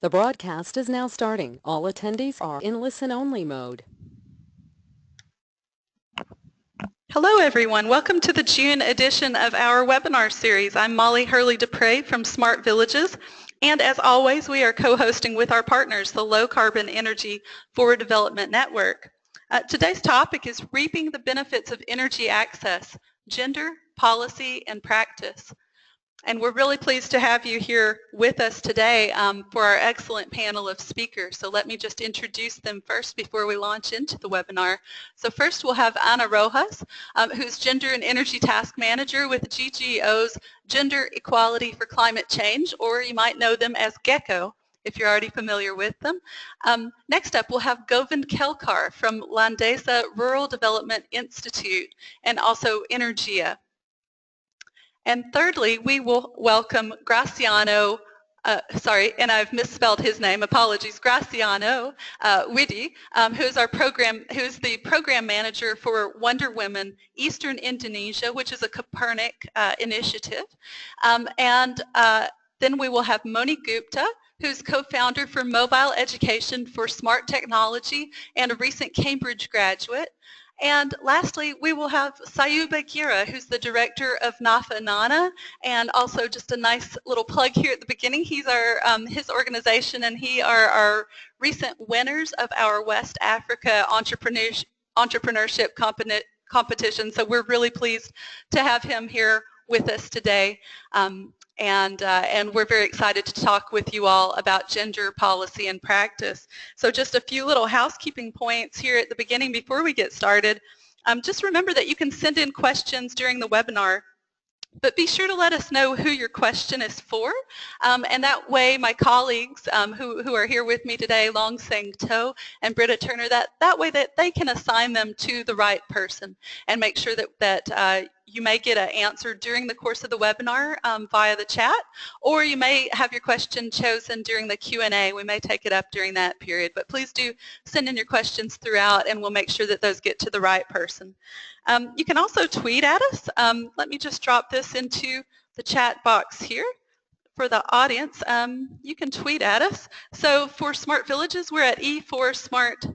The broadcast is now starting. All attendees are in listen-only mode. Hello everyone, welcome to the June edition of our webinar series. I'm Molly Hurley-Dupre from Smart Villages, and as always we are co-hosting with our partners, the Low Carbon Energy Forward Development Network. Today's topic is Reaping the Benefits of Energy Access, Gender, Policy, and Practice. And we're really pleased to have you here with us today for our excellent panel of speakers. So let me just introduce them first before we launch into the webinar. So first we'll have Ana Rojas, who's Gender and Energy Task Manager with GGO's Gender Equality for Climate Change, or you might know them as GECO, if you're already familiar with them. Next up, we'll have Govind Kelkar from Landesa Rural Development Institute and also Energia. And thirdly, we will welcome Graciano, and I've misspelled his name, apologies, Graciano Widi, who's the program manager for Wonder Women Eastern Indonesia, which is a Copernic initiative. Then we will have Moni Gupta, who's co-founder for Mobile Education for Smart Technology and a recent Cambridge graduate. And lastly, we will have Sayuba Gira, who's the director of NAFA Nana, and also just a nice little plug here at the beginning. He's his organization, and he are our recent winners of our West Africa entrepreneurship competition. So we're really pleased to have him here with us today. And we're very excited to talk with you all about gender policy and practice. So just a few little housekeeping points here at the beginning before we get started. Just remember that you can send in questions during the webinar, but be sure to let us know who your question is for, and that way my colleagues who are here with me today, Long Sang To and Britta Turner, that way that they can assign them to the right person and make sure that you may get an answer during the course of the webinar via the chat, or you may have your question chosen during the Q&A. We may take it up during that period, but please do send in your questions throughout and we'll make sure that those get to the right person. You can also tweet at us. Let me just drop this into the chat box here for the audience. You can tweet at us. So for Smart Villages, we're at E4 Smart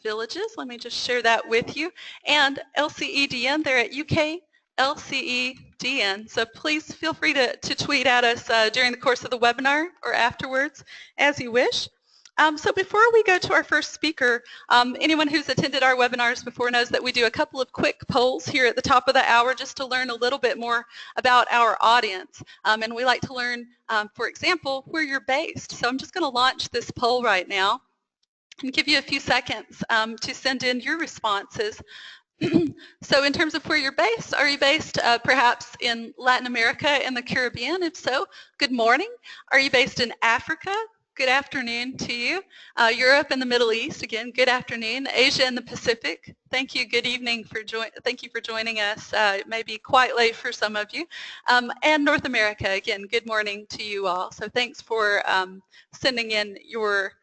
Villages. Let me just share that with you. And LCEDN, they're at UK LCEDN. So please feel free to tweet at us during the course of the webinar or afterwards as you wish. So before we go to our first speaker, anyone who's attended our webinars before knows that we do a couple of quick polls here at the top of the hour just to learn a little bit more about our audience. And we like to learn, for example, where you're based. So I'm just going to launch this poll right now and give you a few seconds to send in your responses. So in terms of where you're based, are you based perhaps in Latin America and the Caribbean? If so, good morning. Are you based in Africa? Good afternoon to you. Europe and the Middle East, again, good afternoon. Asia and the Pacific, thank you, good evening. Thank you for joining us. It may be quite late for some of you. And North America, again, good morning to you all. So thanks for sending in your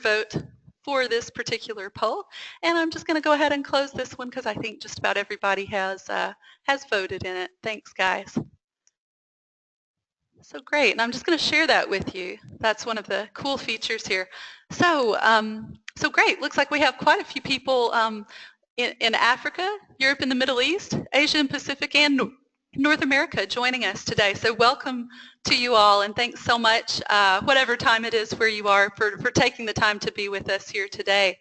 vote for this particular poll. And I'm just going to go ahead and close this one because I think just about everybody has voted in it. Thanks, guys. So great, and I'm just going to share that with you. That's one of the cool features here. So, so great, looks like we have quite a few people in Africa, Europe and the Middle East, Asia and Pacific, and North America joining us today. So welcome to you all, and thanks so much, whatever time it is where you are, for taking the time to be with us here today.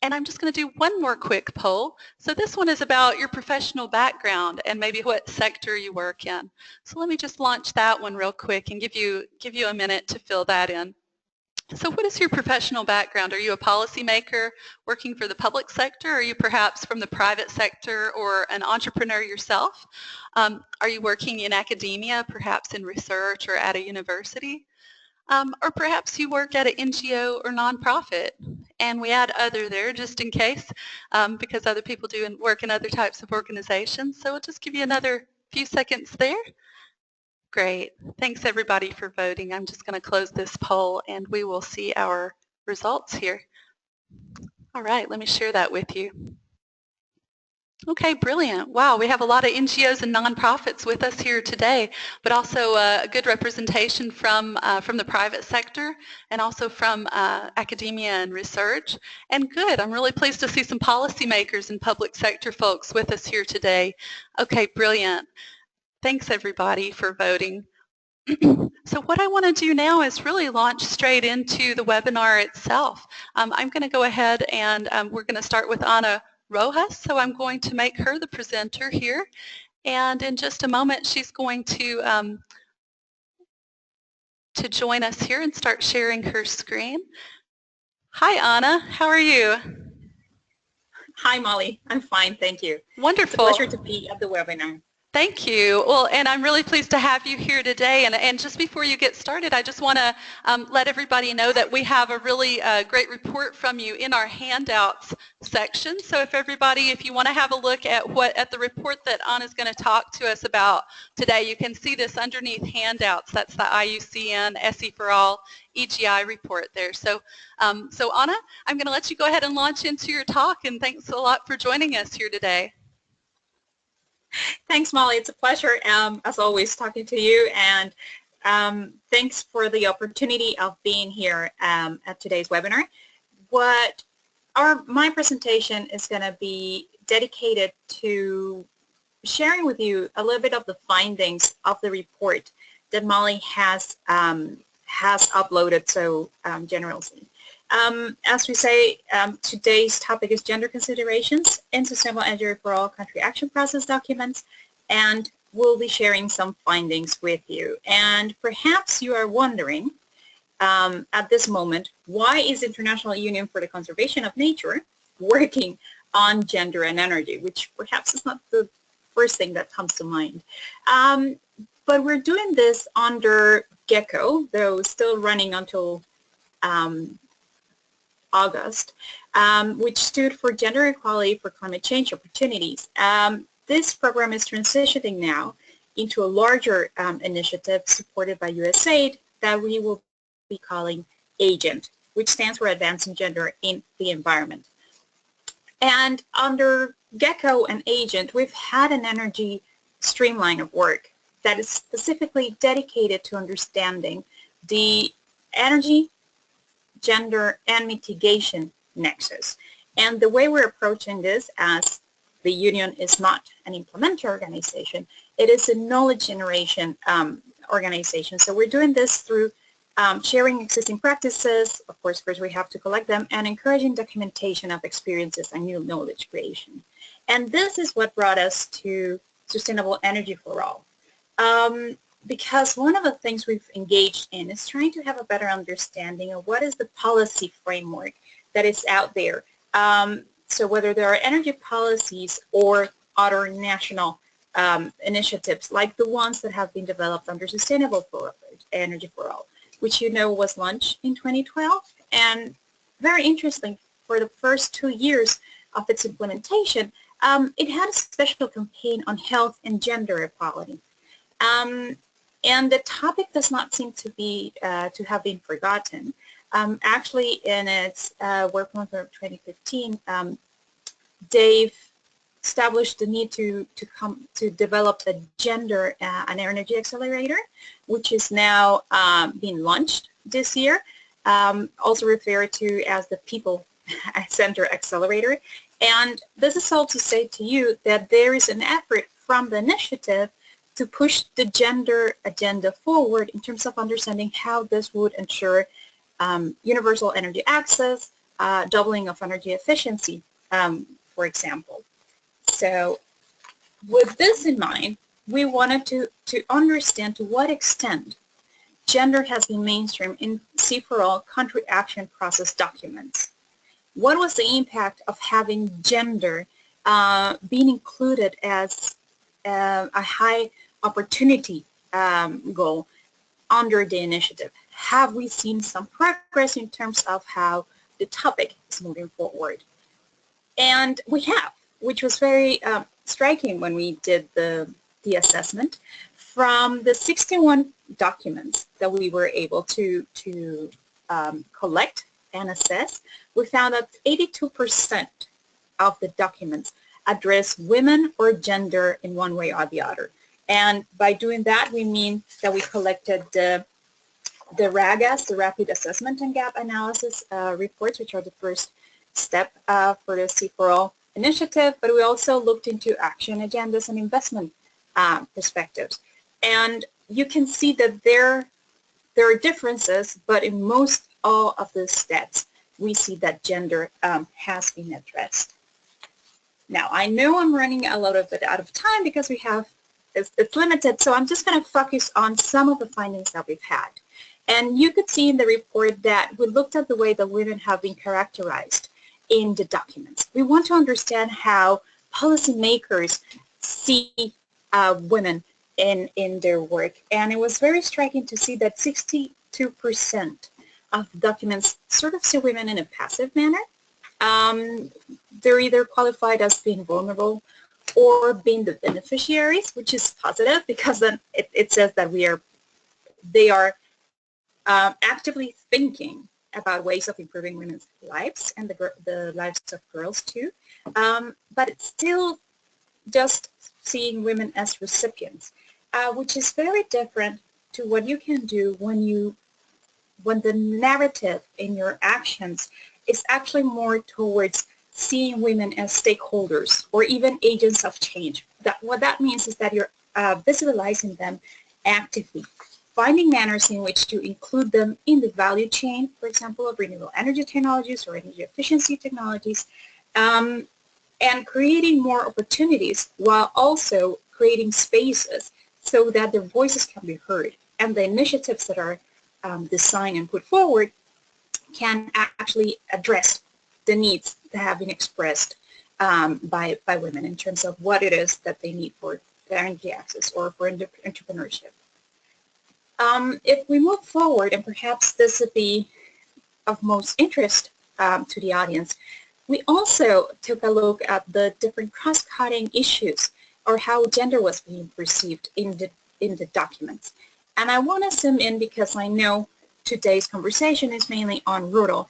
And I'm just going to do one more quick poll. So this one is about your professional background and maybe what sector you work in. So let me just launch that one real quick and give you a minute to fill that in. So what is your professional background? Are you a policymaker working for the public sector? Are you perhaps from the private sector or an entrepreneur yourself? Are you working in academia, perhaps in research or at a university? Or perhaps you work at an NGO or nonprofit, and we add other there just in case, because other people do work in other types of organizations. So we'll just give you another few seconds there. Great. Thanks everybody for voting. I'm just going to close this poll and we will see our results here. All right, let me share that with you. Okay, brilliant. Wow, we have a lot of NGOs and nonprofits with us here today, but also a good representation from the private sector and also from academia and research. And good, I'm really pleased to see some policymakers and public sector folks with us here today. Okay, brilliant. Thanks everybody for voting. So what I want to do now is really launch straight into the webinar itself. I'm going to go ahead and we're going to start with Ana Rojas, so I'm going to make her the presenter here. And in just a moment, she's going to join us here and start sharing her screen. Hi, Ana. How are you? Hi, Molly. I'm fine, thank you. Wonderful. It's a pleasure to be at the webinar. Thank you. Well, and I'm really pleased to have you here today. And just before you get started, I just want to let everybody know that we have a really great report from you in our handouts section. So if you want to have a look at the report that Anna's going to talk to us about today, you can see this underneath handouts. That's the IUCN SE for All EGI report there. So Anna, I'm going to let you go ahead and launch into your talk, and thanks a lot for joining us here today. Thanks, Molly. It's a pleasure, as always, talking to you, and thanks for the opportunity of being here at today's webinar. My presentation is going to be dedicated to sharing with you a little bit of the findings of the report that Molly has uploaded so generously. As we say, today's topic is gender considerations in Sustainable Energy for All Country Action Process documents, and we'll be sharing some findings with you. And perhaps you are wondering at this moment, why is the International Union for the Conservation of Nature working on gender and energy, which perhaps is not the first thing that comes to mind. But we're doing this under GECO, though still running until August, which stood for Gender Equality for Climate Change Opportunities. This program is transitioning now into a larger initiative supported by USAID that we will be calling AGENT, which stands for Advancing Gender in the Environment. And under GECO and AGENT, we've had an energy streamline of work that is specifically dedicated to understanding the energy, gender, and mitigation nexus. And the way we're approaching this, as the union is not an implementer organization, it is a knowledge generation organization. So we're doing this through sharing existing practices. Of course, first we have to collect them, and encouraging documentation of experiences and new knowledge creation. And this is what brought us to Sustainable Energy for All. Because one of the things we've engaged in is trying to have a better understanding of what is the policy framework that is out there. So whether there are energy policies or other national initiatives like the ones that have been developed under Sustainable Energy for All, which you know was launched in 2012. And very interesting, for the first 2 years of its implementation, it had a special campaign on health and gender equality. And the topic does not seem to be to have been forgotten. Actually, in its work plan for 2015, they've established the need to develop a gender and energy accelerator, which is now being launched this year, also referred to as the People Center Accelerator. And this is all to say to you that there is an effort from the initiative to push the gender agenda forward in terms of understanding how this would ensure universal energy access, doubling of energy efficiency, for example. So with this in mind, we wanted to understand to what extent gender has been mainstreamed in C4All country action process documents. What was the impact of having gender being included as a high opportunity goal under the initiative? Have we seen some progress in terms of how the topic is moving forward? And we have, which was very striking when we did the assessment. From the 61 documents that we were able to collect and assess, we found that 82% of the documents address women or gender in one way or the other. And by doing that, we mean that we collected the RAGAS, the Rapid Assessment and Gap Analysis reports, which are the first step for the C4All initiative, but we also looked into action agendas and investment perspectives. And you can see that there are differences, but in most all of the stats, we see that gender has been addressed. Now, I know I'm running a little bit out of time because we have, it's limited, so I'm just going to focus on some of the findings that we've had. And you could see in the report that we looked at the way that women have been characterized in the documents. We want to understand how policymakers see women in their work. And it was very striking to see that 62% of documents sort of see women in a passive manner. They're either qualified as being vulnerable or being the beneficiaries, which is positive because then it says that they are actively thinking about ways of improving women's lives and the lives of girls too. But it's still just seeing women as recipients, which is very different to what you can do when the narrative in your actions is actually more towards seeing women as stakeholders or even agents of change. What that means is that you're visualizing them actively, finding manners in which to include them in the value chain, for example, of renewable energy technologies or energy efficiency technologies, and creating more opportunities while also creating spaces so that their voices can be heard and the initiatives that are designed and put forward can actually address the needs that have been expressed by women in terms of what it is that they need for energy access or for entrepreneurship. If we move forward, and perhaps this would be of most interest to the audience, we also took a look at the different cross-cutting issues or how gender was being perceived in the documents. And I want to zoom in because I know today's conversation is mainly on rural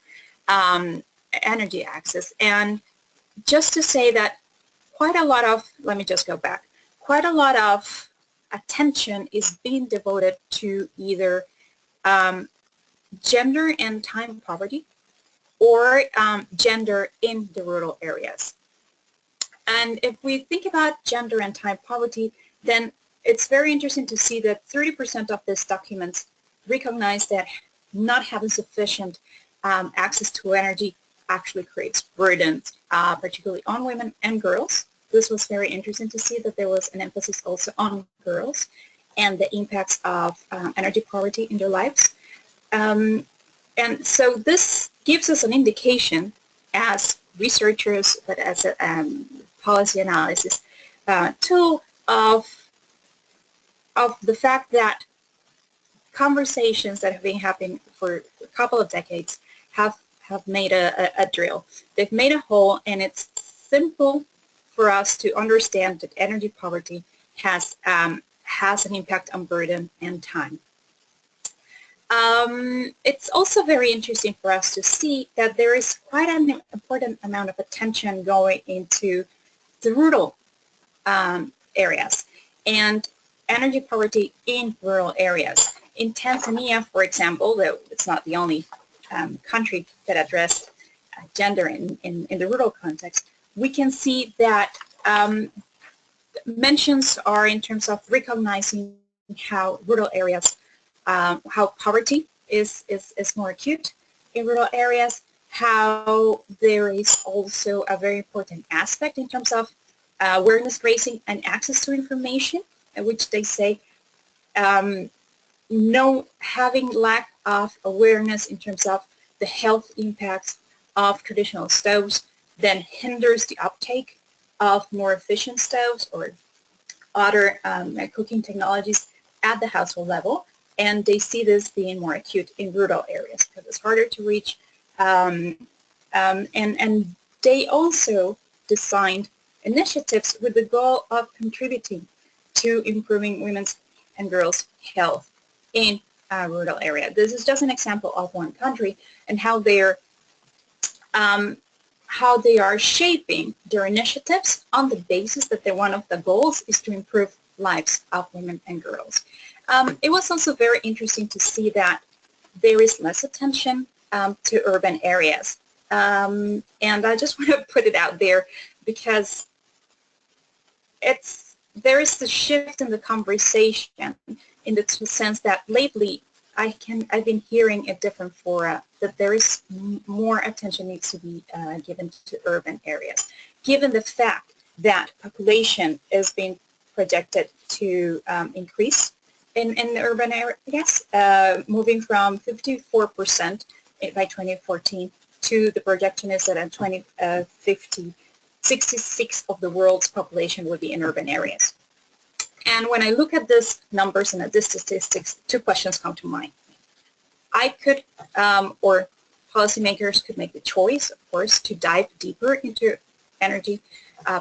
energy access. And just to say that quite a lot of, let me just go back, quite a lot of attention is being devoted to either gender and time poverty or gender in the rural areas. And if we think about gender and time poverty, then it's very interesting to see that 30% of these documents recognize that not having sufficient access to energy actually creates burdens, particularly on women and girls. This was very interesting to see that there was an emphasis also on girls and the impacts of energy poverty in their lives. And so this gives us an indication as researchers, but as a policy analysis tool of the fact that conversations that have been happening for a couple of decades have made a drill. They've made a hole, and it's simple for us to understand that energy poverty has an impact on burden and time. It's also very interesting for us to see that there is quite an important amount of attention going into the rural areas and energy poverty in rural areas. In Tanzania, for example, though it's not the only country that addressed gender in the rural context, we can see that mentions are in terms of recognizing how rural areas, how poverty is more acute in rural areas, how there is also a very important aspect in terms of awareness raising and access to information, in which they say having lack of awareness in terms of the health impacts of traditional stoves then hinders the uptake of more efficient stoves or other cooking technologies at the household level, and they see this being more acute in rural areas because it's harder to reach. And they also designed initiatives with the goal of contributing to improving women's and girls' health in a rural area. This is just an example of one country and how they're how they are shaping their initiatives on the basis that one of the goals is to improve lives of women and girls. It was also very interesting to see that there is less attention to urban areas. And I just want to put it out there because there is the shift in the conversation in the sense that lately I've been hearing at different fora that there is more attention needs to be given to urban areas, given the fact that population is being projected to increase in the urban areas, moving from 54% by 2014 to the projection is that in 2050, 66% of the world's population will be in urban areas. And when I look at these numbers and at these statistics, two questions come to mind. I could, or policymakers could make the choice, of course, to dive deeper into energy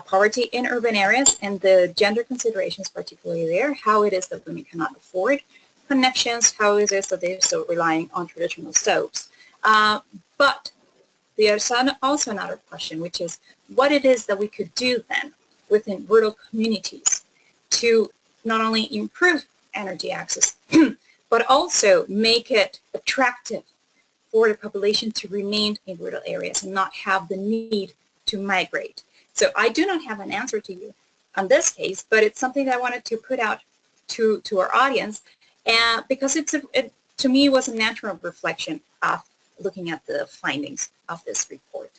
poverty in urban areas and the gender considerations particularly there, how it is that women cannot afford connections, how it is that they're still relying on traditional stoves. But there's also another question, which is what it is that we could do then within rural communities to not only improve energy access, but also make it attractive for the population to remain in rural areas and not have the need to migrate. So I do not have an answer to you on this case, but it's something that I wanted to put out to our audience, and because it to me was a natural reflection of looking at the findings of this report.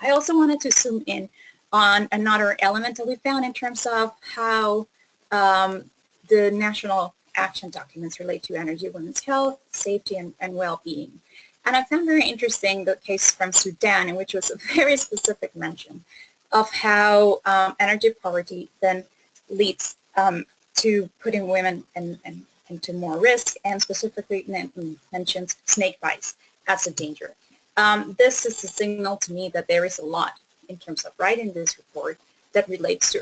I also wanted to zoom in on another element that we found in terms of how the national action documents relate to energy, women's health, safety, and well-being. And I found very interesting the case from Sudan, in which was a very specific mention of how energy poverty then leads to putting women into more risk, and specifically mentions snake bites as a danger. This is a signal to me that there is a lot in terms of writing this report that relates to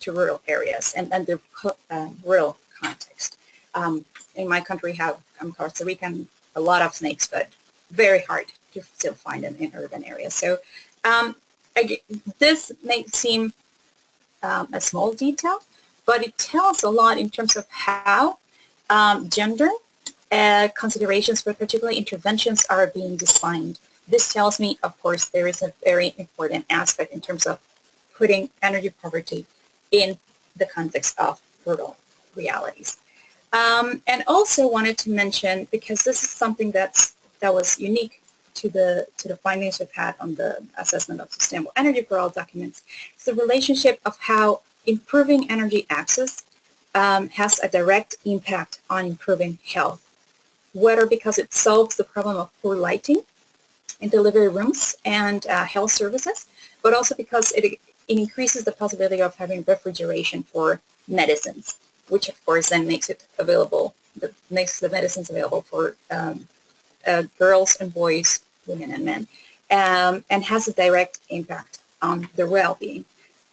to rural areas and the rural context. In my country, Costa Rica, a lot of snakes, but very hard to still find them in urban areas. So this may seem a small detail, but it tells a lot in terms of how gender considerations, but particularly interventions, are being designed. This tells me, of course, there is a very important aspect in terms of putting energy poverty in the context of rural realities. And also wanted to mention, because this is something that was unique to the findings we've had on the assessment of sustainable energy for all documents, it's the relationship of how improving energy access has a direct impact on improving health, whether because it solves the problem of poor lighting in delivery rooms and health services, but also because it increases the possibility of having refrigeration for medicines, which of course then makes it available, makes the medicines available for girls and boys, women and men, and has a direct impact on their well-being.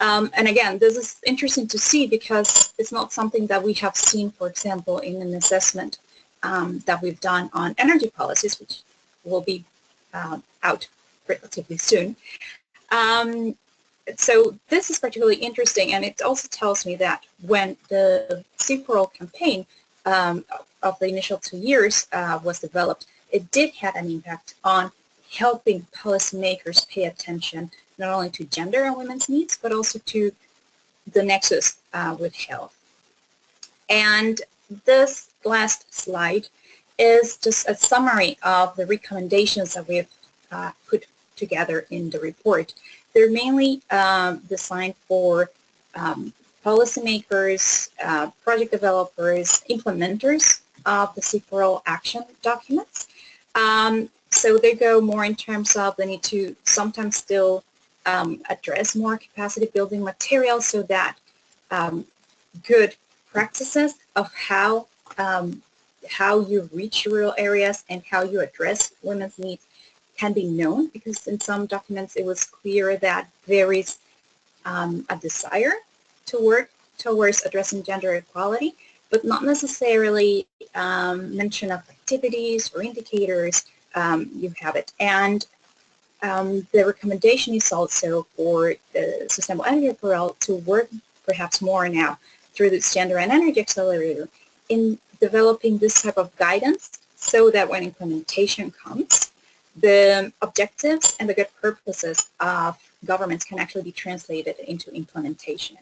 And again, this is interesting to see because it's not something that we have seen, for example, in an assessment that we've done on energy policies, which will be out relatively soon. So this is particularly interesting, and it also tells me that when the C4All campaign of the initial 2 years was developed, it did have an impact on helping policymakers pay attention not only to gender and women's needs, but also to the nexus with health. And this last slide is just a summary of the recommendations that we've put together in the report. They're mainly designed for policymakers, project developers, implementers of the C4All action documents. So they go more in terms of the need to sometimes still address more capacity building materials so that good practices of how you reach rural areas and how you address women's needs can be known, because in some documents it was clear that there is a desire to work towards addressing gender equality, but not necessarily mention of activities or indicators. You have it. And The recommendation is also for the Sustainable Energy Apparel to work perhaps more now through this Gender and Energy Accelerator in developing this type of guidance so that when implementation comes, the objectives and the good purposes of governments can actually be translated into implementation.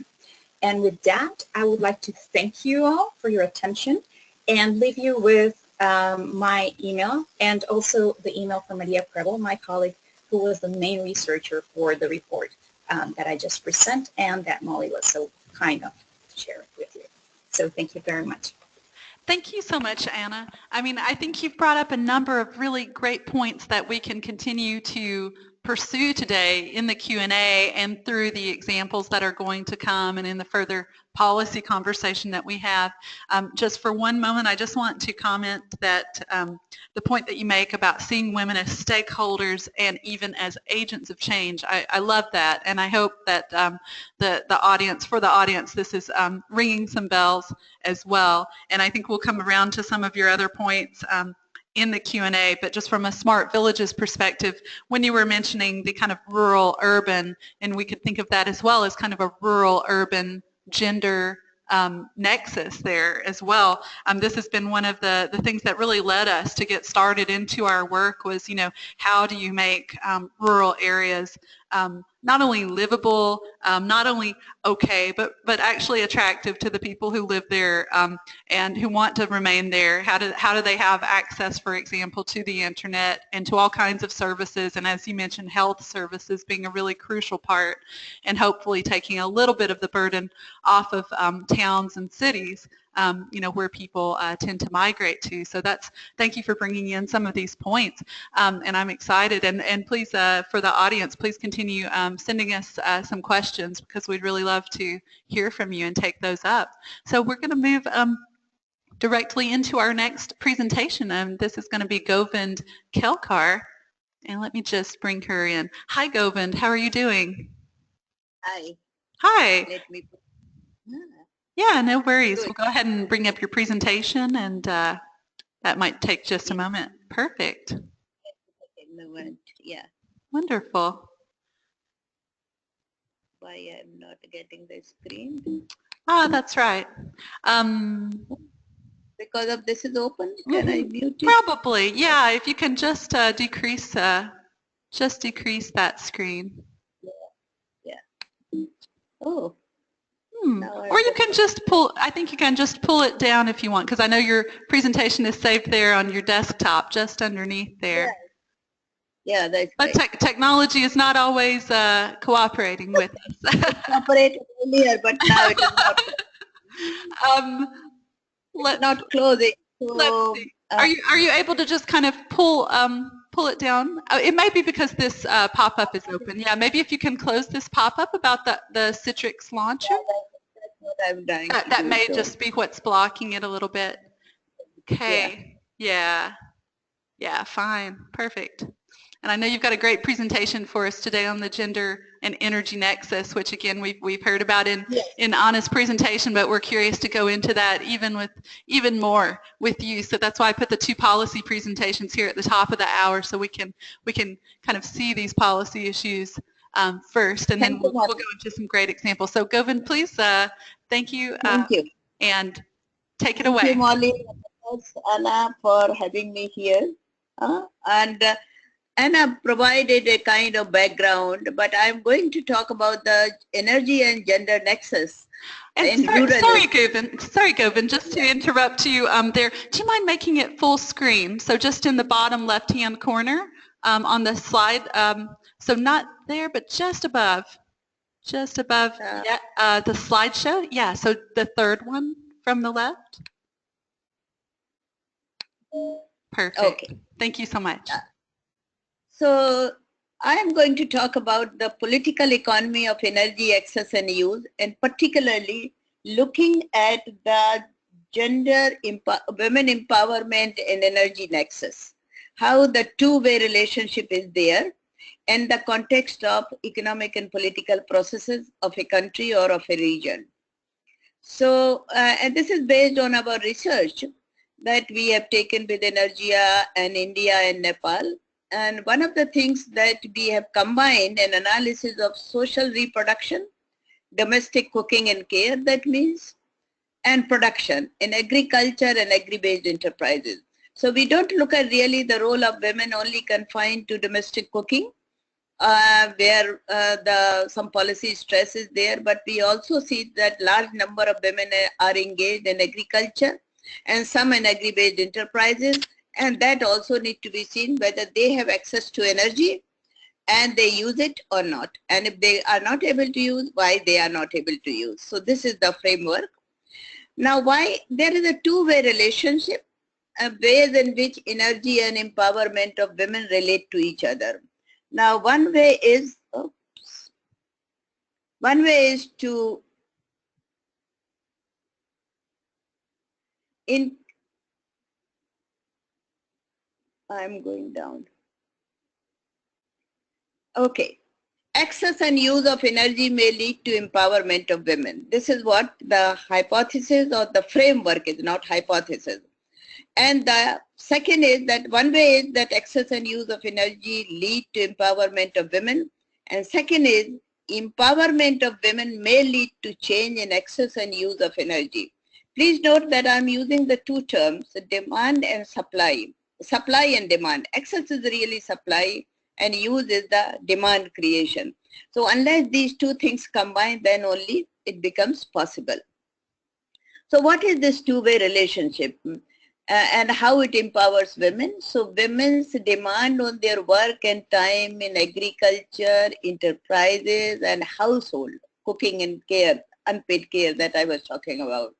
And with that, I would like to thank you all for your attention and leave you with my email and also the email from Maria Preble, my colleague, who was the main researcher for the report that I just present and that Molly was so kind of to share it with you. So thank you very much. Thank you so much, Anna. I mean, I think you've brought up a number of really great points that we can continue to pursue today in the Q&A and through the examples that are going to come and in the further policy conversation that we have. Just for one moment, I just want to comment that the point that you make about seeing women as stakeholders and even as agents of change, I love that, and I hope that the audience, this is ringing some bells as well. And I think we'll come around to some of your other points in the Q&A, but just from a Smart Villages perspective, when you were mentioning the kind of rural-urban, and we could think of that as well as kind of a rural-urban gender nexus there as well. This has been one of the things that really led us to get started into our work was, you know, how do you make rural areas not only livable, not only okay, but actually attractive to the people who live there and who want to remain there. How do they have access, for example, to the internet and to all kinds of services, and as you mentioned, health services being a really crucial part, and hopefully taking a little bit of the burden off of towns and cities, you know, where people tend to migrate to. So thank you for bringing in some of these points, and I'm excited. And please, for the audience, please continue sending us some questions because we'd really love to hear from you and take those up. So we're going to move directly into our next presentation, and this is going to be Govind Kelkar. And let me just bring her in. Hi, Govind. How are you doing? Hi. Hi. Let me. Yeah, no worries. We'll go ahead and bring up your presentation, and that might take just a moment. Perfect. Yeah. Wonderful. Why I'm not getting the screen? Ah, that's right. Because of this is open. Can I mute it? Probably, yeah. If you can just decrease that screen. Yeah. Oh. Or you can just pull, I think you can just pull it down if you want, because I know your presentation is saved there on your desktop, just underneath there. Yeah, that's But right. technology is not always cooperating with us. It cooperated earlier, but now it is not. Not closing. So, let's see. Are you able to just kind of pull it down? It may be because this pop-up is open. Yeah, maybe if you can close this pop-up about the Citrix launcher. That's what I'm doing. That may just be what's blocking it a little bit. Okay. Yeah. Yeah, fine. Perfect. And I know you've got a great presentation for us today on the gender and energy nexus, which again we've heard about in Anna's presentation, but we're curious to go into that even more with you. So that's why I put the two policy presentations here at the top of the hour, so we can kind of see these policy issues first, and then we'll go into some great examples. So Govind, please, thank you. Thank you. And take it away. Thank you, Molly, Anna, for having me here. And Anna provided a kind of background, but I'm going to talk about the energy and gender nexus. And sorry, Govind, just to interrupt you there, do you mind making it full screen? So just in the bottom left-hand corner on the slide, so not there, but just above the slideshow. Yeah, so the third one from the left. Perfect. Okay. Thank you so much. So I am going to talk about the political economy of energy access and use, and particularly looking at the women empowerment and energy nexus, how the two-way relationship is there, and the context of economic and political processes of a country or of a region. So, and this is based on our research that we have taken with Energia and India and Nepal, And one of the things that we have combined an analysis of social reproduction, domestic cooking and care, that means, and production in agriculture and agri-based enterprises. So we don't look at really the role of women only confined to domestic cooking, where some policy stress is there, but we also see that large number of women are engaged in agriculture and some in agri-based enterprises, and that also need to be seen whether they have access to energy and they use it or not, and if they are not able to use, why they are not able to use. So this is the framework. Now, why there is a two-way relationship, ways in which energy and empowerment of women relate to each other. Now, one way is to I'm going down. Okay. Access and use of energy may lead to empowerment of women. This is what the hypothesis or the framework is, not hypothesis. And the second is that one way is that access and use of energy lead to empowerment of women. And second is empowerment of women may lead to change in access and use of energy. Please note that I'm using the two terms, demand and supply. Supply and demand. Access is really supply and use is the demand creation. So unless these two things combine, then only it becomes possible. So what is this two-way relationship and how it empowers women? So women's demand on their work and time in agriculture, enterprises and household, cooking and care, unpaid care that I was talking about,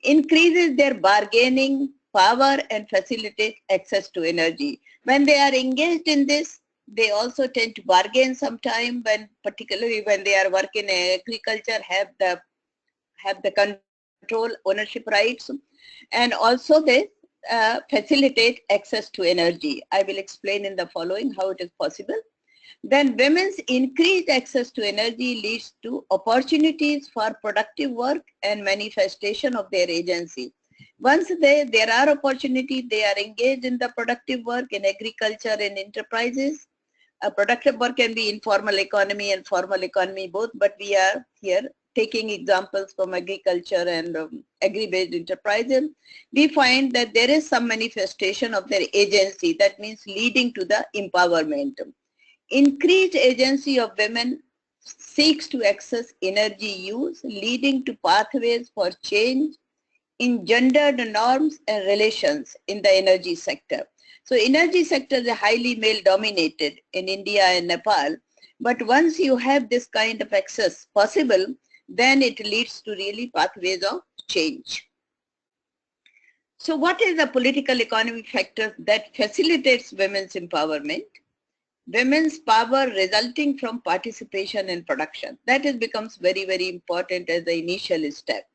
increases their bargaining power and facilitate access to energy. When they are engaged in this, they also tend to bargain sometime, when particularly when they are working in agriculture, have the control ownership rights, and also they facilitate access to energy. I will explain in the following how it is possible. Then women's increased access to energy leads to opportunities for productive work and manifestation of their agency. Once there are opportunities, they are engaged in the productive work in agriculture and enterprises. Productive work can be informal economy and formal economy both, but we are here taking examples from agriculture and agri-based enterprises. We find that there is some manifestation of their agency, that means leading to the empowerment. Increased agency of women seeks to access energy use, leading to pathways for change in gendered norms and relations in the energy sector. So energy sector is highly male dominated in India and Nepal, but once you have this kind of access possible, then it leads to really pathways of change. So what is the political economy factor that facilitates women's empowerment? Women's power resulting from participation in production. That becomes very, very important as the initial step.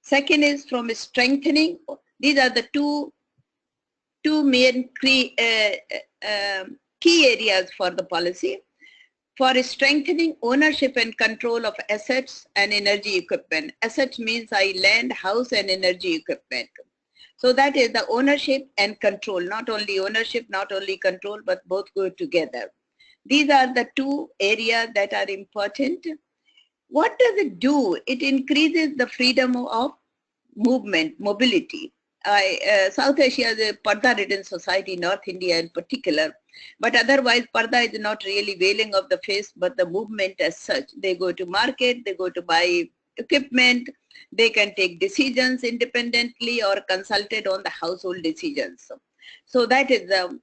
Second is from strengthening. These are the two main key areas for the policy. For strengthening ownership and control of assets and energy equipment. Assets means land, house and energy equipment. So that is the ownership and control, not only ownership, not only control, but both go together. These are the two areas that are important. What does it do? It increases the freedom of movement, mobility. South Asia is a Parda-ridden society, North India in particular, but otherwise Parda is not really veiling of the face, but the movement as such. They go to market, they go to buy equipment, they can take decisions independently or consulted on the household decisions. So that is the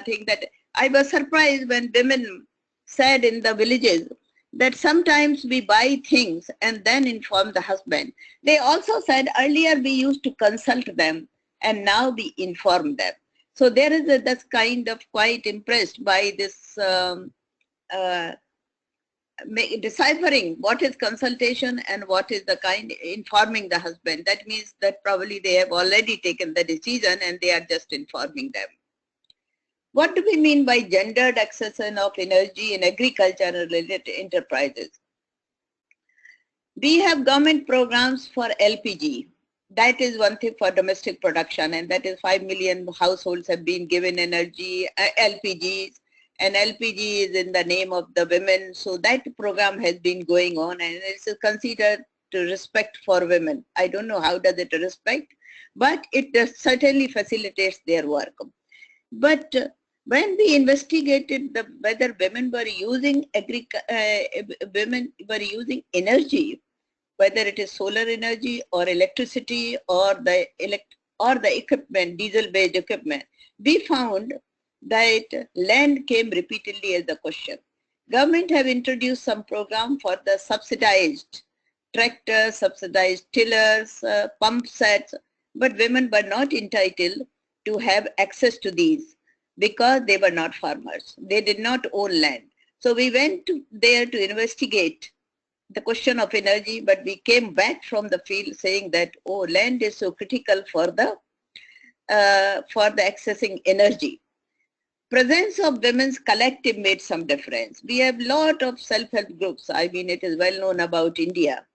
thing that I was surprised when women said in the villages that sometimes we buy things and then inform the husband. They also said earlier we used to consult them and now we inform them. So there is that's kind of quite impressed by this deciphering what is consultation and what is the kind informing the husband. That means that probably they have already taken the decision and they are just informing them. What do we mean by gendered accession of energy in agriculture and related enterprises? We have government programs for LPG. That is one thing for domestic production, and that is 5 million households have been given energy, LPGs, and LPG is in the name of the women. So that program has been going on, and it's considered to respect for women. I don't know how does it respect, but it certainly facilitates their work. But when we investigated whether women were using energy, whether it is solar energy or electricity or the equipment, diesel-based equipment, we found that land came repeatedly as the question. Government have introduced some program for the subsidized tractors, subsidized tillers, pump sets, but women were not entitled to have access to these because they were not farmers. They did not own land. So we went there to investigate the question of energy, but we came back from the field saying that, oh, land is so critical for the accessing energy. Presence of women's collective made some difference. We have lot of self-help groups. I mean, it is well known about India.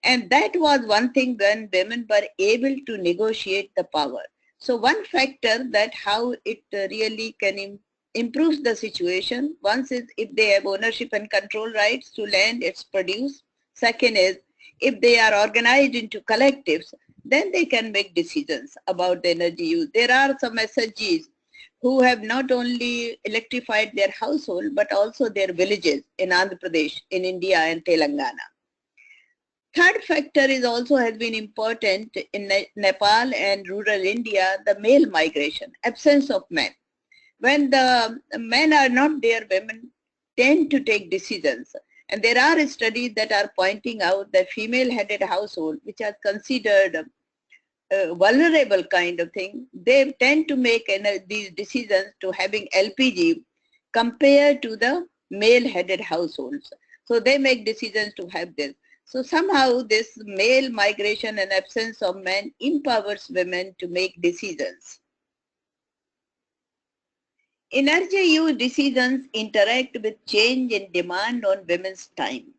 And that was one thing when women were able to negotiate the power. So one factor that how it really can improve the situation, once is if they have ownership and control rights to land, its produce. Second is if they are organized into collectives, then they can make decisions about the energy use. There are some SHGs who have not only electrified their household, but also their villages in Andhra Pradesh, in India and Telangana. Third factor is also has been important in Nepal and rural India, the male migration, absence of men. When the men are not there, women tend to take decisions. And there are studies that are pointing out that female-headed household, which are considered a vulnerable kind of thing, they tend to make these decisions to having LPG compared to the male-headed households. So they make decisions to have this. So somehow this male migration and absence of men empowers women to make decisions. Energy use decisions interact with change in demand on women's time.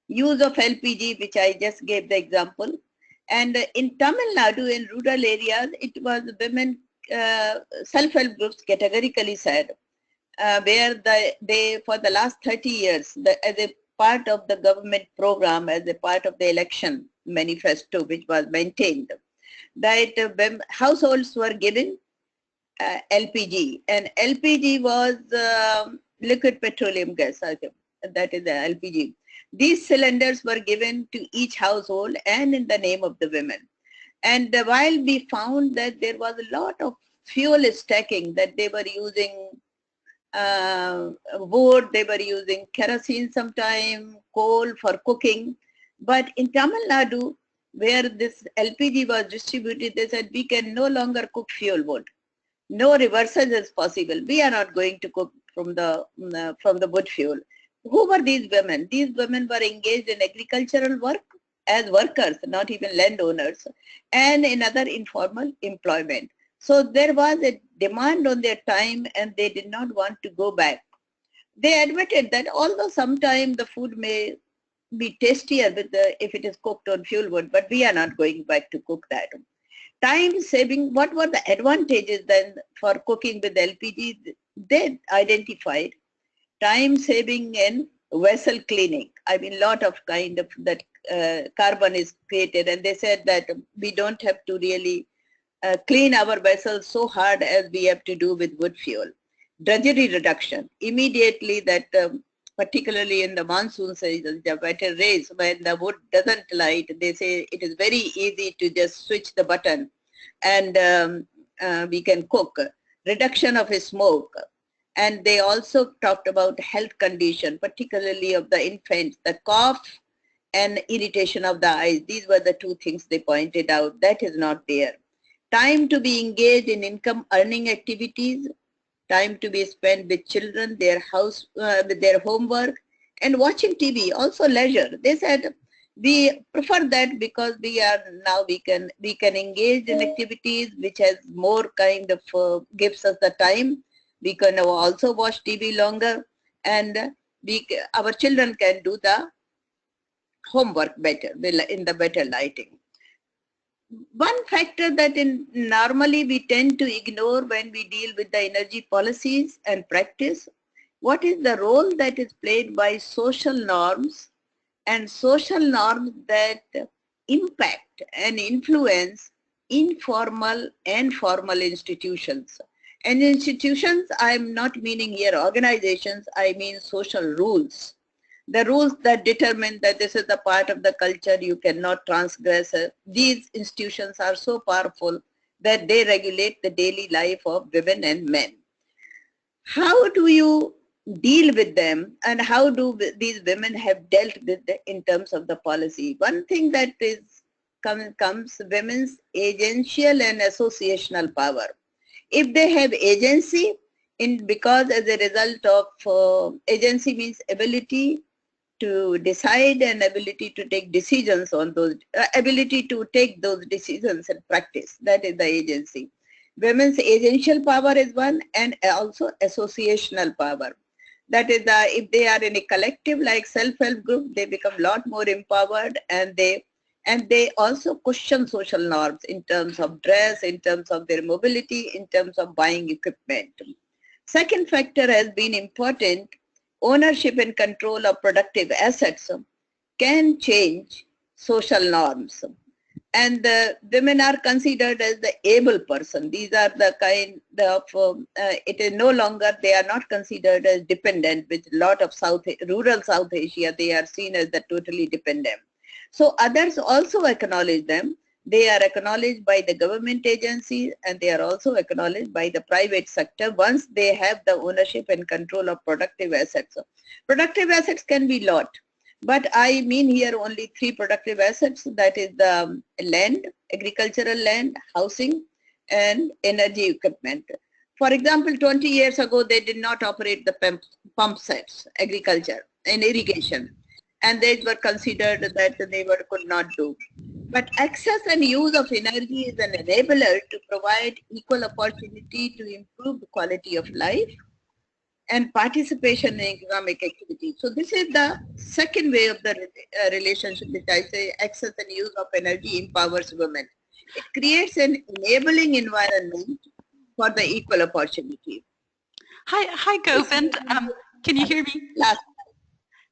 Use of LPG, which I just gave the example. And in Tamil Nadu, in rural areas, it was women self-help groups categorically said, where they for the last 30 years, as a part of the government program, as a part of the election manifesto, which was maintained, that households were given LPG, and LPG was liquid petroleum gas, that is the LPG. These cylinders were given to each household and in the name of the women. And while we found that there was a lot of fuel stacking, that they were using wood, they were using kerosene sometime, coal for cooking. But in Tamil Nadu, where this LPG was distributed, they said we can no longer cook fuel wood. No reversal is possible. We are not going to cook from the wood fuel. Who were these women? These women were engaged in agricultural work as workers, not even landowners, and in other informal employment. So there was a demand on their time and they did not want to go back. They admitted that although sometimes the food may be tastier if it is cooked on fuel wood, but we are not going back to cook that. Time saving, what were the advantages then for cooking with LPG? They identified time saving in vessel cleaning. I mean, lot of kind of that carbon is created, and they said that we don't have to really clean our vessels so hard as we have to do with wood fuel. Drudgery reduction, immediately that particularly in the monsoon season, the better rains, when the wood doesn't light, they say it is very easy to just switch the button and we can cook. Reduction of smoke. And they also talked about health condition, particularly of the infants, the cough and irritation of the eyes. These were the two things they pointed out. That is not there. Time to be engaged in income earning activities, time to be spent with children, their house, with their homework, and watching TV, also leisure. They said we prefer that because we can engage in activities which has more kind of gives us the time. We can also watch TV longer, and our children can do the homework better, in the better lighting. One factor that normally we tend to ignore when we deal with the energy policies and practice what is the role that is played by social norms and social norms that impact and influence informal and formal institutions. And institutions, I'm not meaning here organizations, I mean social rules. The rules that determine that this is the part of the culture you cannot transgress. These institutions are so powerful that they regulate the daily life of women and men. How do you deal with them, and how do these women have dealt with in terms of the policy? One thing that is comes women's agential and associational power. If they have agency, because as a result of agency means ability to decide and ability to take decisions on those, ability to take those decisions and practice, that is the agency. Women's agential power is one, and also associational power. That is, if they are in a collective like self-help group, they become a lot more empowered, and they also question social norms in terms of dress, in terms of their mobility, in terms of buying equipment. Second factor has been important. Ownership and control of productive assets can change social norms. And the women are considered as the able person. These are the kind of, it is no longer, they are not considered as dependent, with a lot of rural South Asia, they are seen as the totally dependent. So others also acknowledge them. They are acknowledged by the government agencies, and they are also acknowledged by the private sector once they have the ownership and control of productive assets. Productive assets can be lot, but I mean here only three productive assets, that is the land, agricultural land, housing, and energy equipment. For example, 20 years ago, they did not operate the pump sets, agriculture and irrigation, and they were considered that they could not do. But access and use of energy is an enabler to provide equal opportunity to improve the quality of life and participation in economic activity. So this is the second way of the relationship, which I say access and use of energy empowers women. It creates an enabling environment for the equal opportunity. Hi, Govind. Can you hear me?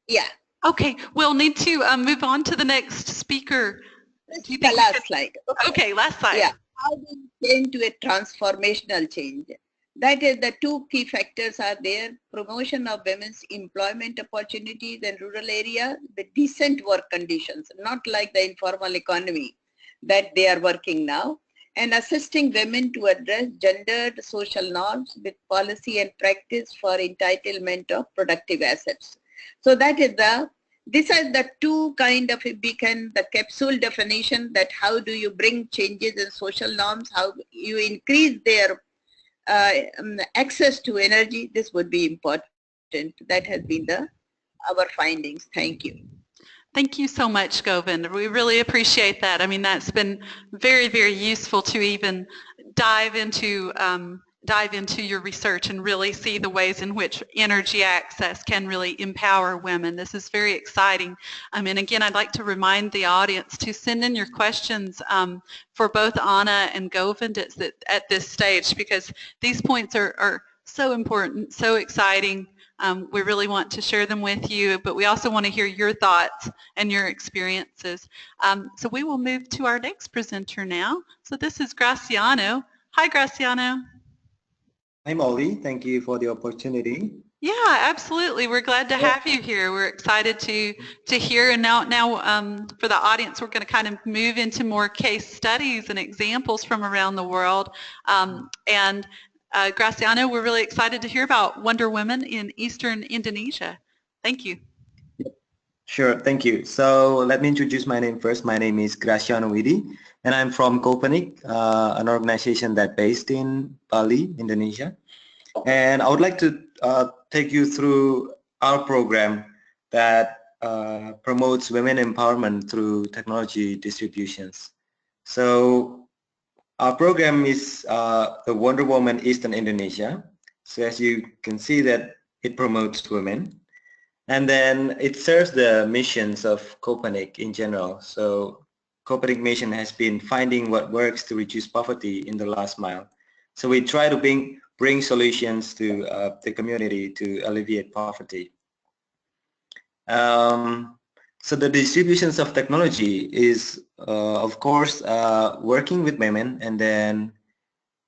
Yeah. Okay, we'll need to move on to the next speaker. Do you think the last slide. Okay, last slide. Yeah. How do you change to a transformational change? That is, the two key factors are there: promotion of women's employment opportunities in rural areas with decent work conditions, not like the informal economy that they are working now, and assisting women to address gendered social norms with policy and practice for entitlement of productive assets. So that is these are the two kind of, if we can, the capsule definition, that how do you bring changes in social norms, how you increase their access to energy. This would be important. That has been our findings. Thank you. Thank you so much, Govind. We really appreciate that. I mean, that's been very, very useful to even dive into your research and really see the ways in which energy access can really empower women. This is very exciting. And again, I'd like to remind the audience to send in your questions for both Anna and Govind at this stage, because these points are so important, so exciting. We really want to share them with you, but we also want to hear your thoughts and your experiences. So we will move to our next presenter now. So this is Graciano. Hi, Graciano. Hi, Maury. Thank you for the opportunity. Yeah, absolutely. We're glad to have you here. We're excited to hear. And now for the audience, we're going to kind of move into more case studies and examples from around the world. Graciano, we're really excited to hear about Wonder Women in Eastern Indonesia. Thank you. Sure, thank you. So let me introduce my name first. My name is Graciano Widi, and I'm from Copenhagen, an organization that's based in Bali, Indonesia. And I would like to take you through our program that promotes women empowerment through technology distributions. So our program is the Wonder Woman Eastern Indonesia. So as you can see that it promotes women. And then it serves the missions of Copenhagen in general. So Copenhagen mission has been finding what works to reduce poverty in the last mile. So we try to bring bring solutions to the community to alleviate poverty. So the distributions of technology is, of course, working with women, and then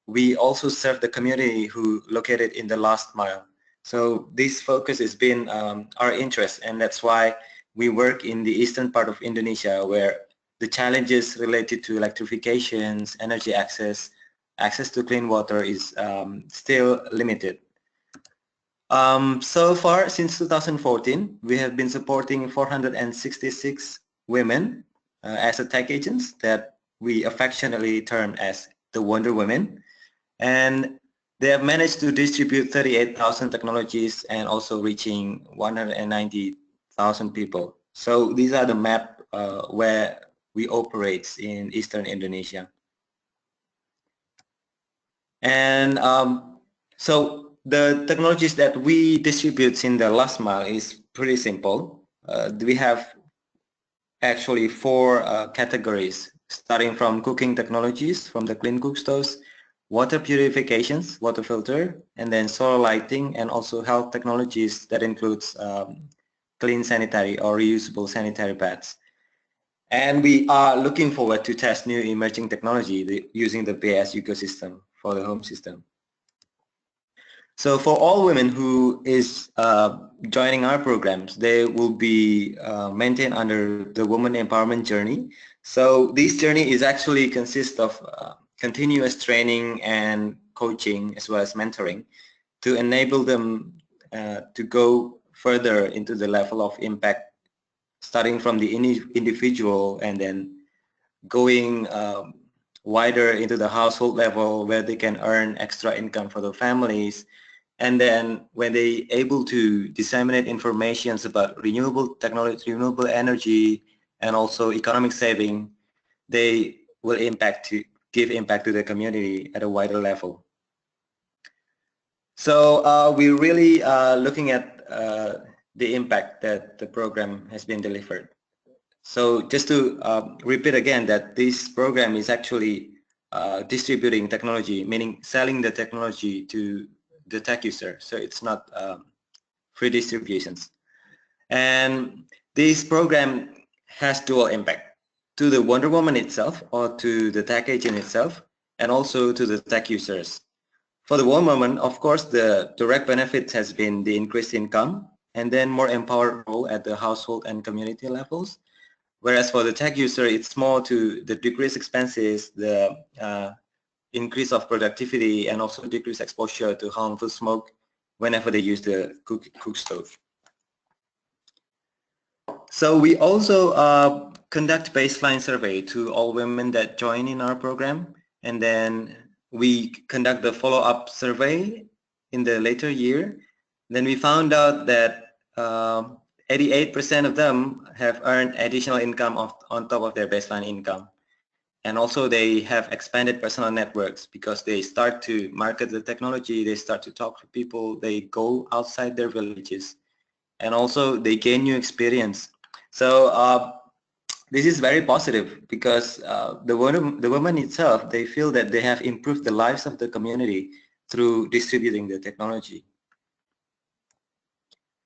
we also serve the community who located in the last mile. So this focus has been our interest, and that's why we work in the eastern part of Indonesia, where the challenges related to electrifications, energy access to clean water is still limited. So far, since 2014, we have been supporting 466 women as a tech agents that we affectionately term as the Wonder Women. And they have managed to distribute 38,000 technologies and also reaching 190,000 people. So these are the map where we operate in Eastern Indonesia. And so the technologies that we distribute in the last mile is pretty simple. We have actually 4 categories, starting from cooking technologies, from the clean cook stoves, water purifications, water filter, and then solar lighting, and also health technologies that includes clean sanitary or reusable sanitary pads. And we are looking forward to test new emerging technology using the BS ecosystem for the home system. So for all women who is joining our programs, they will be maintained under the Women Empowerment Journey. So this journey is actually consists of continuous training and coaching as well as mentoring to enable them to go further into the level of impact, starting from the individual and then going wider into the household level where they can earn extra income for their families. And then when they able to disseminate information about renewable technology, renewable energy, and also economic saving, they will give impact to the community at a wider level. So we're really looking at the impact that the program has been delivered. So just to repeat again that this program is actually distributing technology, meaning selling the technology to the tech user. So it's not free distributions. And this program has dual impact to the Wonder Woman itself or to the tech agent itself, and also to the tech users. For the Wonder Woman, of course, the direct benefit has been the increased income and then more empowered role at the household and community levels. Whereas for the tech user, it's more to the decreased expenses, the increase of productivity, and also decreased exposure to harmful smoke whenever they use the cook stove. So we also conduct baseline survey to all women that join in our program, and then we conduct the follow-up survey in the later year. Then we found out that 88% of them have earned additional income on top of their baseline income. And also they have expanded personal networks because they start to market the technology, they start to talk to people, they go outside their villages, and also they gain new experience. So this is very positive because the women itself, they feel that they have improved the lives of the community through distributing the technology.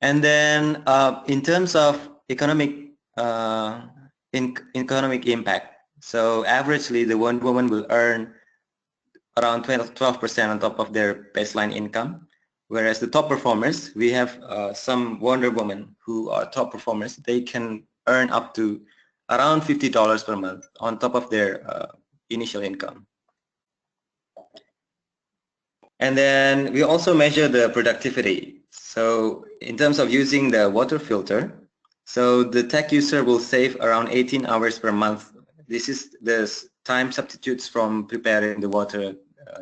And then in terms of economic impact, so averagely the one woman will earn around 12% on top of their baseline income, whereas the top performers, we have some Wonder Women who are top performers, they can earn up to around $50 per month on top of their initial income. And then we also measure the productivity. So in terms of using the water filter, so the tech user will save around 18 hours per month. This is the time substitutes from preparing the water,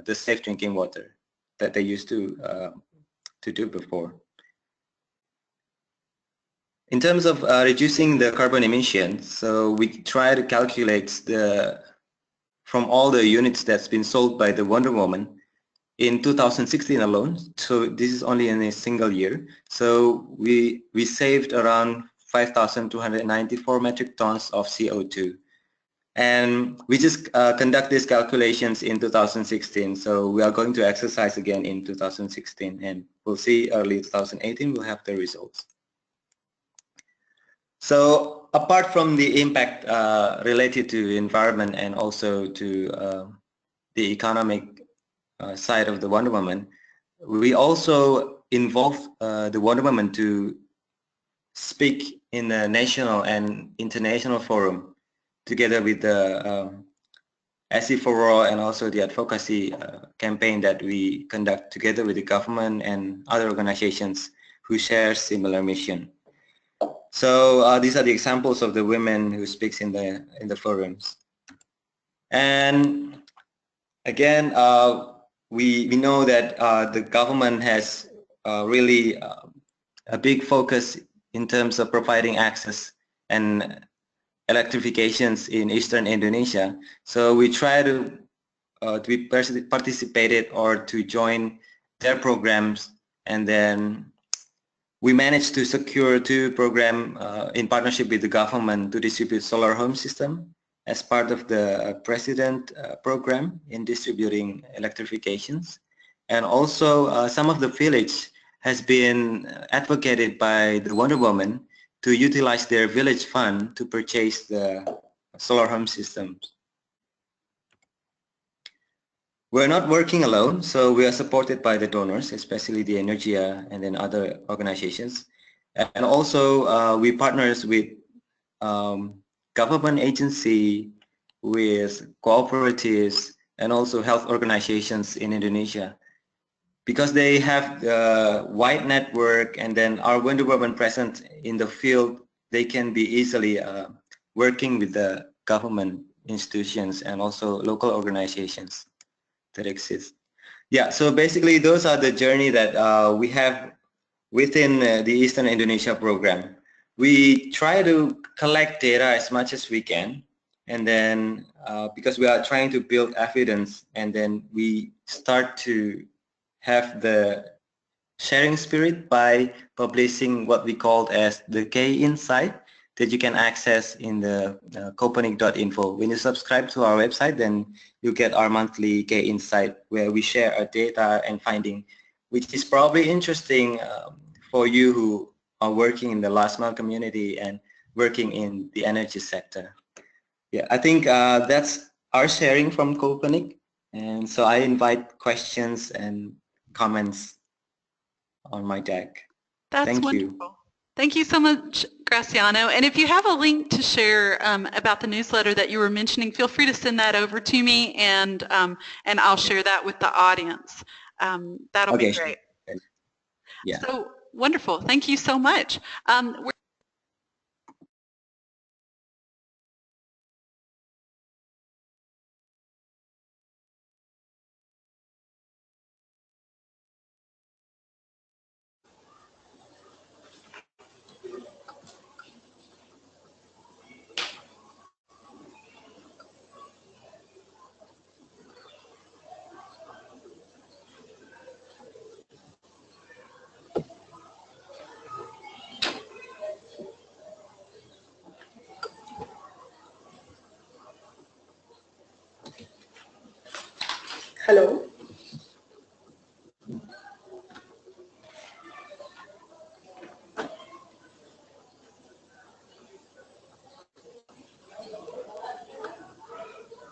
the safe drinking water that they used to do before. In terms of reducing the carbon emissions, so we try to calculate from all the units that's been sold by the Wonder Woman in 2016 alone. So this is only in a single year. So we saved around 5,294 metric tons of CO2. And we just conduct these calculations in 2016. So we are going to exercise again in 2016, and we'll see early 2018 we'll have the results. So apart from the impact related to environment and also to the economic side of the Wonder Woman, we also involve the Wonder Woman to speak in a national and international forum together with the SE for All and also the advocacy campaign that we conduct together with the government and other organizations who share similar mission. So these are the examples of the women who speaks in the forums. And again, we know that the government has really a big focus in terms of providing access and electrifications in eastern Indonesia. So we try to be participated or to join their programs, and then we managed to secure 2 programs in partnership with the government to distribute solar home system as part of the President program in distributing electrifications. And also some of the village has been advocated by the Wonder Woman to utilize their village fund to purchase the solar home systems. We're not working alone, so we are supported by the donors, especially the Energia and then other organizations. And also we partners with government agency, with cooperatives, and also health organizations in Indonesia. Because they have the wide network, and then our Wonder Woman present in the field, they can be easily working with the government institutions and also local organizations that exist. Yeah, so basically those are the journey that we have within the Eastern Indonesia program. We try to collect data as much as we can, and then because we are trying to build evidence, and then we start to have the sharing spirit by publishing what we called as the K Insight that you can access in the Copenhagen.info. When you subscribe to our website, then you get our monthly K Insight where we share our data and finding, which is probably interesting for you who are working in the last mile community and working in the energy sector. Yeah, I think that's our sharing from Copenhagen. And so I invite questions and comments on my deck. That's Thank wonderful. you. Thank you so much, Graciano. And if you have a link to share about the newsletter that you were mentioning, feel free to send that over to me, and I'll share that with the audience. That'll be great. Yeah. So wonderful. Thank you so much. Hello.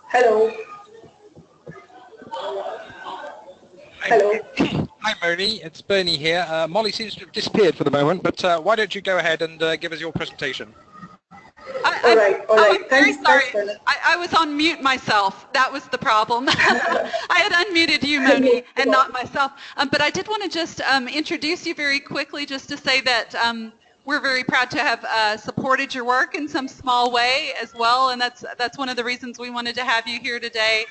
Hello. Hello. Hi, Maury. It's Bernie here. Molly seems to have disappeared for the moment, but why don't you go ahead and give us your presentation? All right. I'm very Thanks, sorry. Bernie. I was on mute myself. That was the problem. I had unmuted you, Moni, and not myself. But I did want to just introduce you very quickly, just to say that we're very proud to have supported your work in some small way as well, and that's one of the reasons we wanted to have you here today,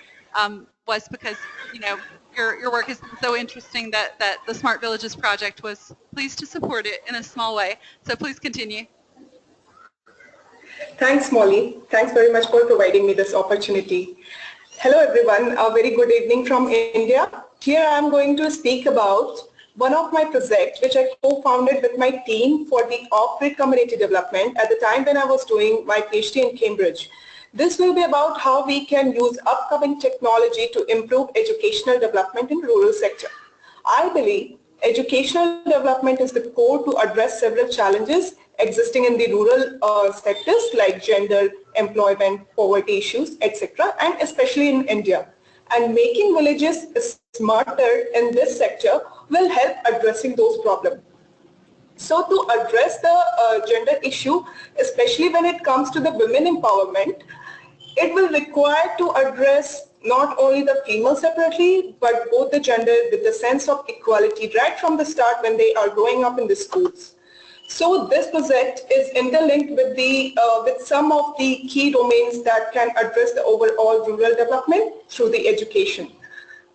was because, you know, your work has been so interesting that the Smart Villages Project was pleased to support it in a small way. So please continue. Thanks, Molly. Thanks very much for providing me this opportunity. Hello, everyone. A very good evening from India. Here I am going to speak about one of my projects which I co-founded with my team for the off-grid community development at the time when I was doing my PhD in Cambridge. This will be about how we can use upcoming technology to improve educational development in rural sector. I believe educational development is the core to address several challenges existing in the rural sectors like gender, employment, poverty issues, etc., and especially in India. And making villages smarter in this sector will help addressing those problems. So to address the gender issue, especially when it comes to the women empowerment, it will require to address not only the female separately, but both the gender with the sense of equality right from the start when they are growing up in the schools. So this project is interlinked with some of the key domains that can address the overall rural development through the education.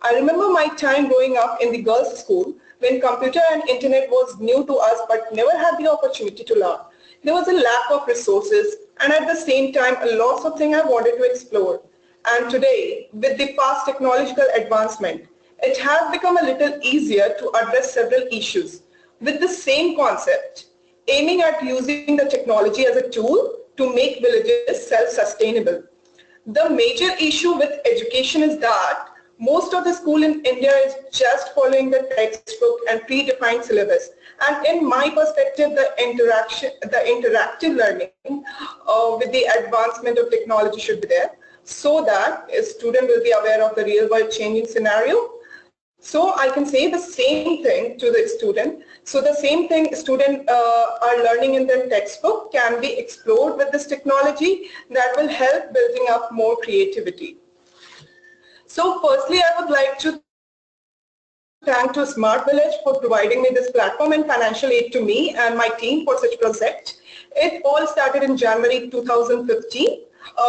I remember my time growing up in the girls' school when computer and internet was new to us but never had the opportunity to learn. There was a lack of resources and at the same time a lot of things I wanted to explore. And today, with the fast technological advancement, it has become a little easier to address several issues with the same concept, aiming at using the technology as a tool to make villages self-sustainable. The major issue with education is that most of the school in India is just following the textbook and predefined syllabus. And in my perspective, the interactive learning with the advancement of technology should be there so that a student will be aware of the real world changing scenario. So I can say the same thing to the student. So the same thing students are learning in their textbook can be explored with this technology that will help building up more creativity. So firstly, I would like to thank to Smart Village for providing me this platform and financial aid to me and my team for such project. It all started in January 2015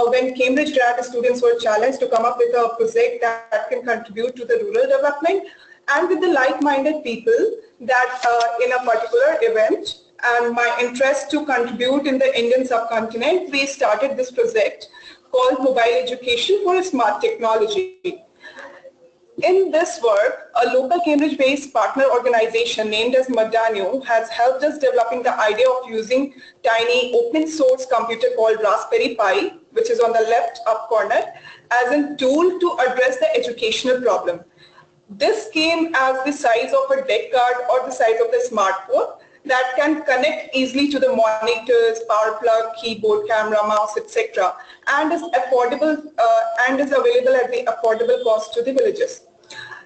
when Cambridge grad students were challenged to come up with a project that can contribute to the rural development and with the like-minded people that in a particular event and my interest to contribute in the Indian subcontinent, we started this project called Mobile Education for Smart Technology. In this work, a local Cambridge-based partner organization named as Madanu has helped us developing the idea of using tiny open source computer called Raspberry Pi, which is on the left up corner, as a tool to address the educational problem. This came as the size of a deck card or the size of the smartphone that can connect easily to the monitors, power plug, keyboard, camera, mouse, etc. and is affordable and is available at the affordable cost to the villages.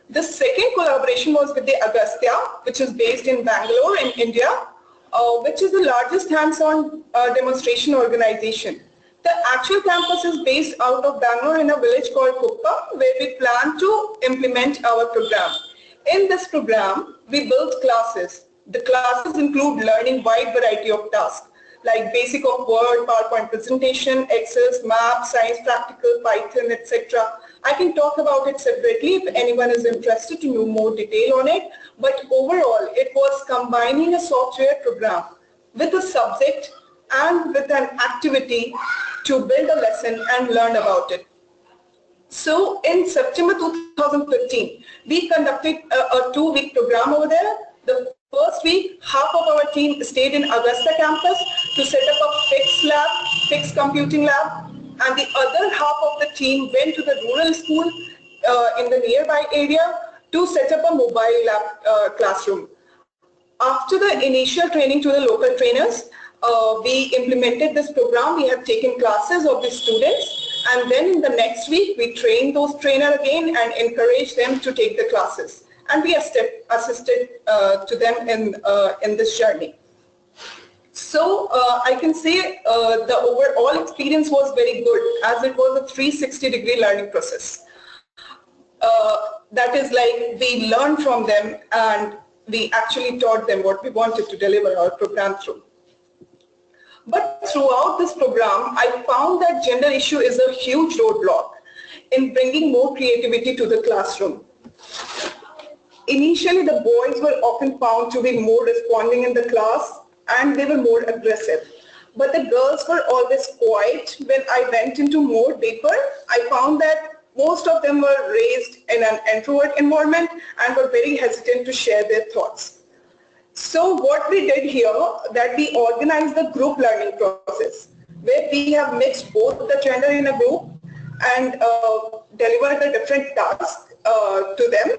The second collaboration was with the Agastya, which is based in Bangalore in India, which is the largest hands-on demonstration organization. The actual campus is based out of Bangalore in a village called Kuppa, where we plan to implement our program. In this program, we built classes. The classes include learning wide variety of tasks like basic of Word, PowerPoint presentation, Excel, math, science, practical, Python, etc. I can talk about it separately if anyone is interested to know more detail on it. But overall, it was combining a software program with a subject and with an activity to build a lesson and learn about it. So in September 2015, we conducted a 2-week program over there. The first week, half of our team stayed in Augusta campus to set up a fixed computing lab, and the other half of the team went to the rural school in the nearby area to set up a mobile lab classroom. After the initial training to the local trainers, we implemented this program. We have taken classes of the students, and then in the next week, we trained those trainers again and encouraged them to take the classes. And we assisted to them in this journey. So I can say the overall experience was very good as it was a 360-degree learning process. That is like we learned from them and we actually taught them what we wanted to deliver our program through. But throughout this program, I found that gender issue is a huge roadblock in bringing more creativity to the classroom. Initially, the boys were often found to be more responding in the class and they were more aggressive. But the girls were always quiet. When I went into more deeper, I found that most of them were raised in an introvert environment and were very hesitant to share their thoughts. So what we did here, that we organized the group learning process. where we have mixed both the gender in a group and delivered a different task to them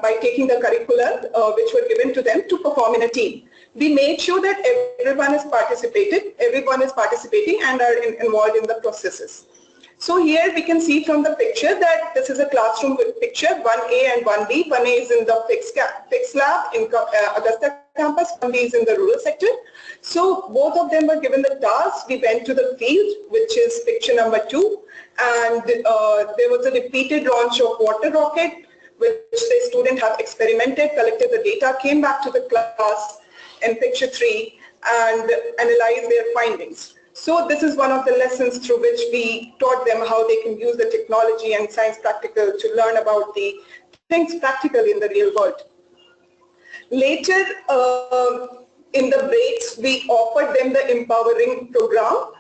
by taking the curricula which were given to them to perform in a team. We made sure that everyone is participating and are involved in the processes. So here we can see from the picture that this is a classroom with picture 1A and 1B. 1A is in the fixed lab in Augusta campus, 1B is in the rural sector. So both of them were given the task. We went to the field, which is picture number 2, and there was a repeated launch of water rocket, which the student have experimented, collected the data, came back to the class in picture 3 and analyzed their findings. So this is one of the lessons through which we taught them how they can use the technology and science practical to learn about the things practically in the real world. Later, in the breaks, we offered them the empowering program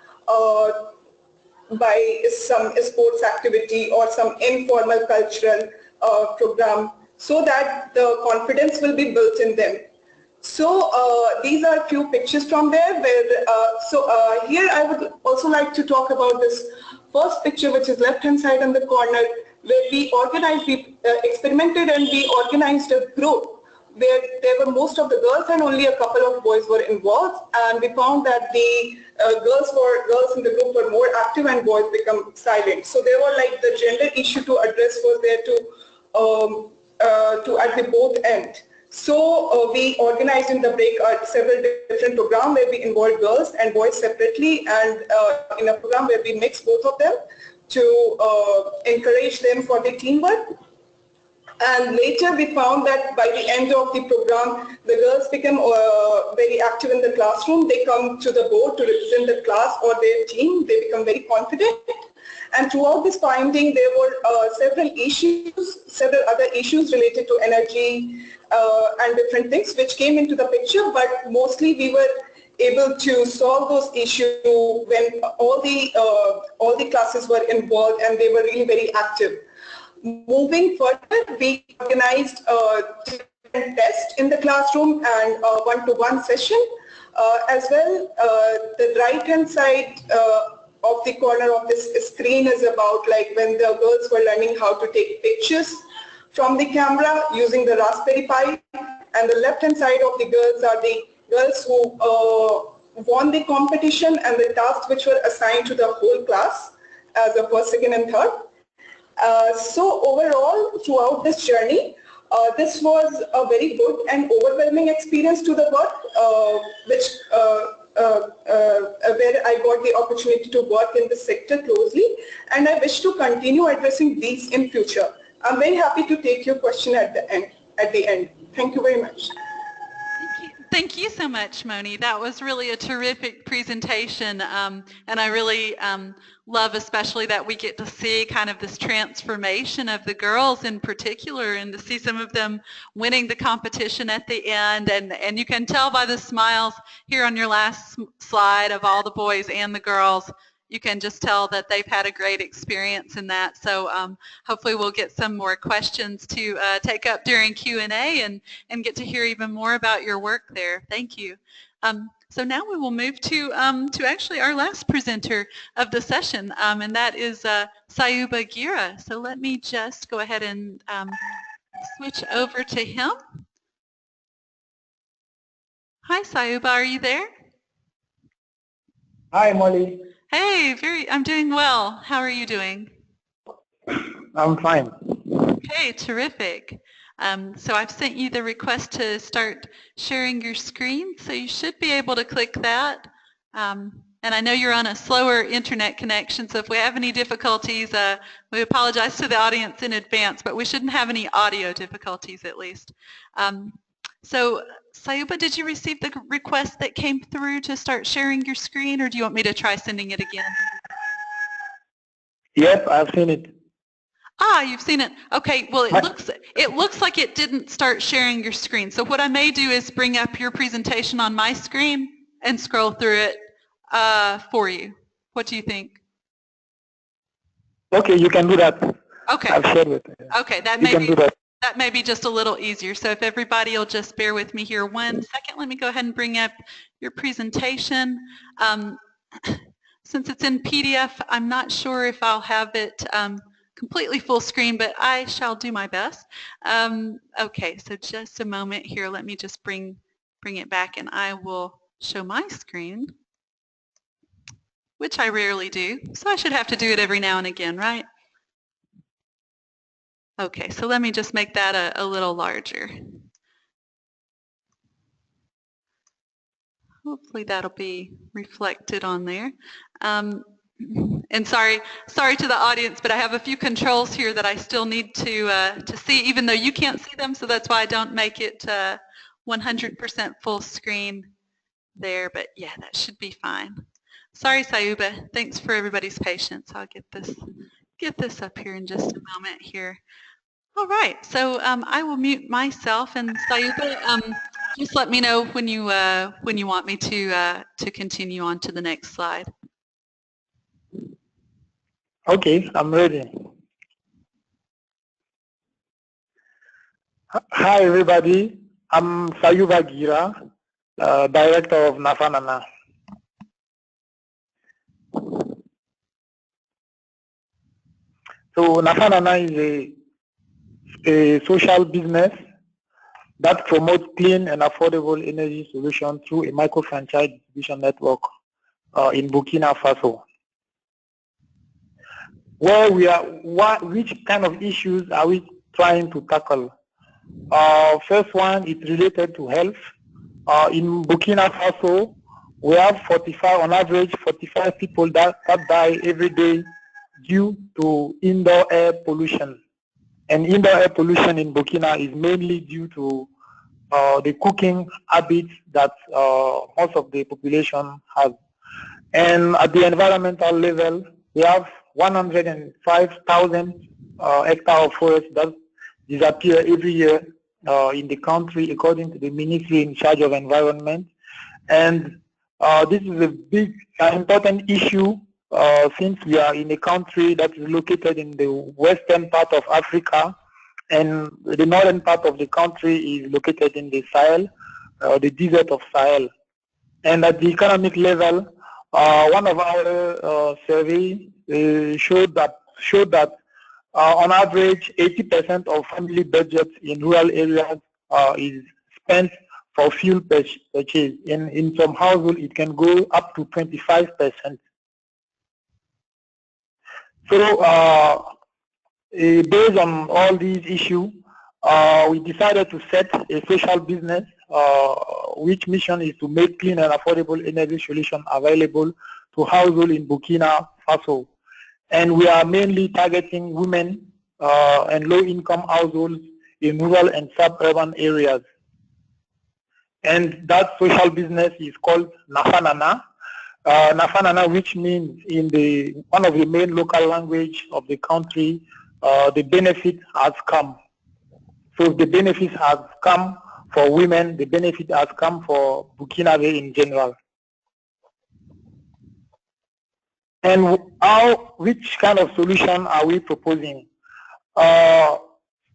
by some sports activity or some informal cultural program, so that the confidence will be built in them. So these are a few pictures from there. Where, here I would also like to talk about this first picture, which is left-hand side on the corner, where we experimented and we organized a group where there were most of the girls and only a couple of boys were involved, and we found that the girls in the group were more active and boys become silent. So there were like the gender issue to address was there to at the both end. So we organized in the break several different programs where we involved girls and boys separately, and in a program where we mixed both of them to encourage them for the teamwork. And later we found that by the end of the program, the girls become very active in the classroom. They come to the board to represent the class or their team. They become very confident. And throughout this finding, there were several other issues related to energy and different things which came into the picture, but mostly we were able to solve those issues when all the classes were involved and they were really very active. Moving further, we organized different tests in the classroom and one-to-one session. As well, the right-hand side of the corner of this screen is about like when the girls were learning how to take pictures from the camera using the Raspberry Pi, and the left-hand side of the girls are the girls who won the competition and the tasks which were assigned to the whole class as the first, second, and third. So overall, throughout this journey, this was a very good and overwhelming experience to the work, where I got the opportunity to work in this sector closely, and I wish to continue addressing these in future. I'm very happy to take your question at the end. Thank you very much. Thank you so much, Moni. That was really a terrific presentation, and I really love especially that we get to see kind of this transformation of the girls in particular, and to see some of them winning the competition at the end, and you can tell by the smiles here on your last slide of all the boys and the girls. You can just tell that they've had a great experience in that. So hopefully we'll get some more questions to take up during Q&A and get to hear even more about your work there. Thank you. So now we will move to actually our last presenter of the session, and that is Sayuba Gira. So let me just go ahead and switch over to him. Hi, Sayuba, are you there? Hi, Molly. Hey, I'm doing well. How are you doing? I'm fine. Okay, terrific. So I've sent you the request to start sharing your screen, so you should be able to click that. And I know you're on a slower internet connection, so if we have any difficulties, we apologize to the audience in advance, but we shouldn't have any audio difficulties at least. So Sayuba, did you receive the request that came through to start sharing your screen, or do you want me to try sending it again? Yep, I've seen it. Ah, you've seen it. Okay, well it looks like it didn't start sharing your screen. So what I may do is bring up your presentation on my screen and scroll through it for you. What do you think? Okay, you can do that. Okay. I've shared with you. Okay, that may be just a little easier. So if everybody will just bear with me here 1 second, let me go ahead and bring up your presentation. since it's in PDF, I'm not sure if I'll have it completely full screen, but I shall do my best. Okay, so just a moment here. Let me just bring it back, and I will show my screen, which I rarely do. So I should have to do it every now and again, right? Okay, so let me just make that a little larger. Hopefully that'll be reflected on there. And sorry to the audience, but I have a few controls here that I still need to see, even though you can't see them, so that's why I don't make it 100% full screen there, but yeah, that should be fine. Sorry, Sayuba. Thanks for everybody's patience. I'll get this up here in just a moment here. All right, so I will mute myself, and Sayuba, just let me know when you want me to continue on to the next slide. Okay, I'm ready. Hi, everybody. I'm Sayuba Gira, Director of Nafanana. So Nafanana is a social business that promotes clean and affordable energy solutions through a micro-franchise distribution network in Burkina Faso. Where we are, which kind of issues are we trying to tackle? First one is related to health. In Burkina Faso, we have 45, on average, 45 people that die every day due to indoor air pollution. And indoor air pollution in Burkina is mainly due to the cooking habits that most of the population has. And at the environmental level, we have 105,000 hectares of forest that disappear every year in the country, according to the ministry in charge of environment. And this is a big, important issue since we are in a country that is located in the western part of Africa, and the northern part of the country is located in the Sahel, the desert of Sahel. And at the economic level, one of our surveys showed that on average 80% of family budgets in rural areas is spent for fuel purchase. In some households, it can go up to 25%. So based on all these issues, we decided to set a social business which mission is to make clean and affordable energy solutions available to households in Burkina Faso. And we are mainly targeting women and low-income households in rural and suburban areas. And that social business is called Nafanana. Nafanana, which means in one of the main local language of the country, the benefit has come. So the benefits have come for women, the benefit has come for Burkinabe in general. And which kind of solution are we proposing?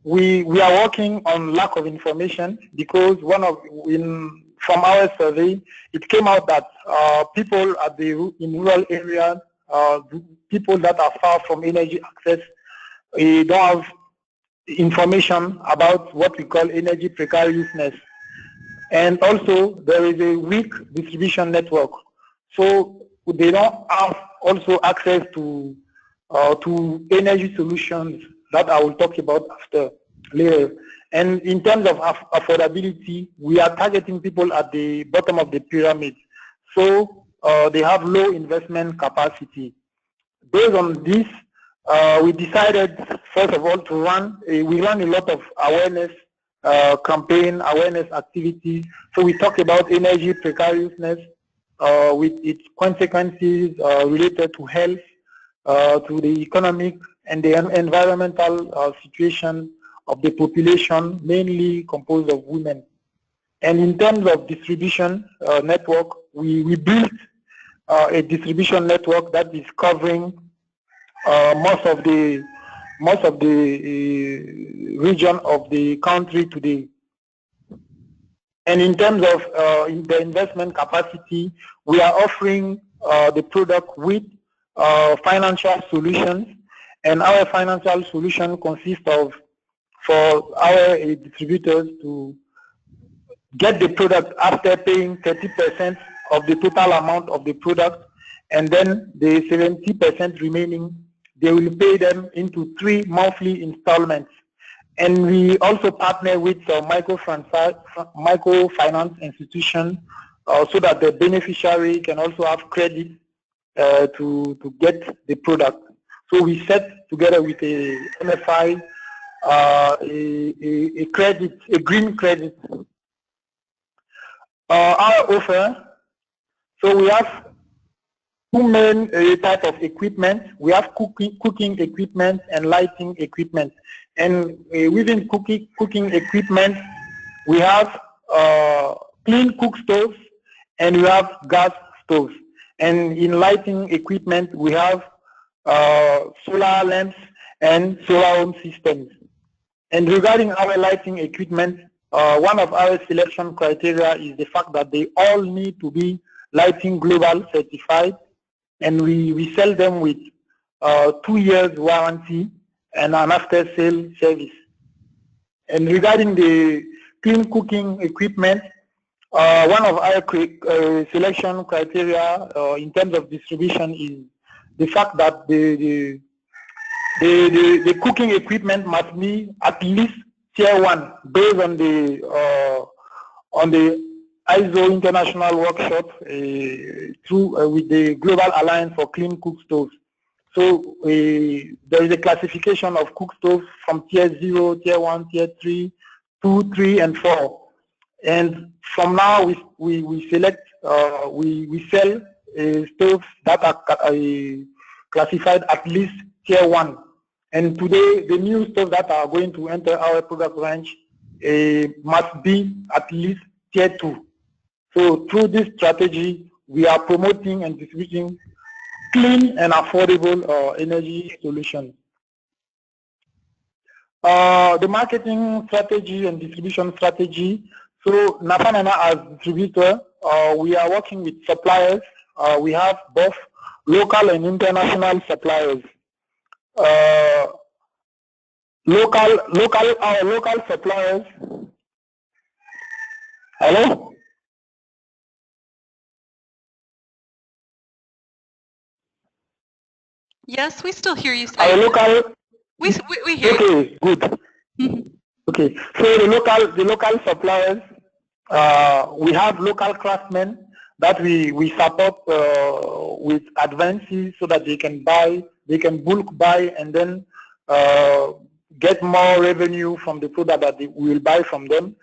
We are working on lack of information, because from our survey, it came out that people in rural areas, people that are far from energy access, don't have information about what we call energy precariousness. And also there is a weak distribution network. So they don't have also access to energy solutions that I will talk about later. And in terms of affordability, we are targeting people at the bottom of the pyramid. So they have low investment capacity. Based on this, we decided, first of all, we run a lot of awareness campaign, awareness activities. So we talk about energy precariousness with its consequences related to health, to the economic and the environmental situation of the population, mainly composed of women. And in terms of distribution network, we built a distribution network that is covering most of the region of the country today. And in terms of the investment capacity, we are offering the product with financial solutions, and our financial solution consists of, for our distributors to get the product after paying 30% of the total amount of the product, and then the 70% remaining, they will pay them into 3 monthly installments. And we also partner with microfinance institutions so that the beneficiary can also have credit to get the product. So we set together with a MFI a green credit. Our offer, so we have 2 main type of equipment. We have cooking equipment and lighting equipment. And within cooking equipment, we have clean cook stoves and we have gas stoves. And in lighting equipment, we have solar lamps and solar home systems. And regarding our lighting equipment, one of our selection criteria is the fact that they all need to be Lighting Global certified, and we sell them with 2 years warranty and an after-sale service. And regarding the clean cooking equipment, one of our selection criteria in terms of distribution is the fact that the cooking equipment must be at least Tier 1, based on the ISO International Workshop with the Global Alliance for Clean Cook Stoves. So there is a classification of cook stoves from Tier 0, Tier 1, Tier 3, 2, 3, and 4. And from now, we select, we sell stoves that are classified at least Tier 1. And today, the new stoves that are going to enter our product range must be at least Tier 2. So through this strategy, we are promoting and distributing clean and affordable energy solutions. The marketing strategy and distribution strategy. So Nafanana as distributor, we are working with suppliers. We have both local and international suppliers. Our local suppliers. Hello? Yes, we still hear you. Our local. We hear you. Okay, good. Okay, so the local suppliers, we have local craftsmen that we support with advances so that they can buy, they can bulk buy, and then get more revenue from the product that we will buy from them.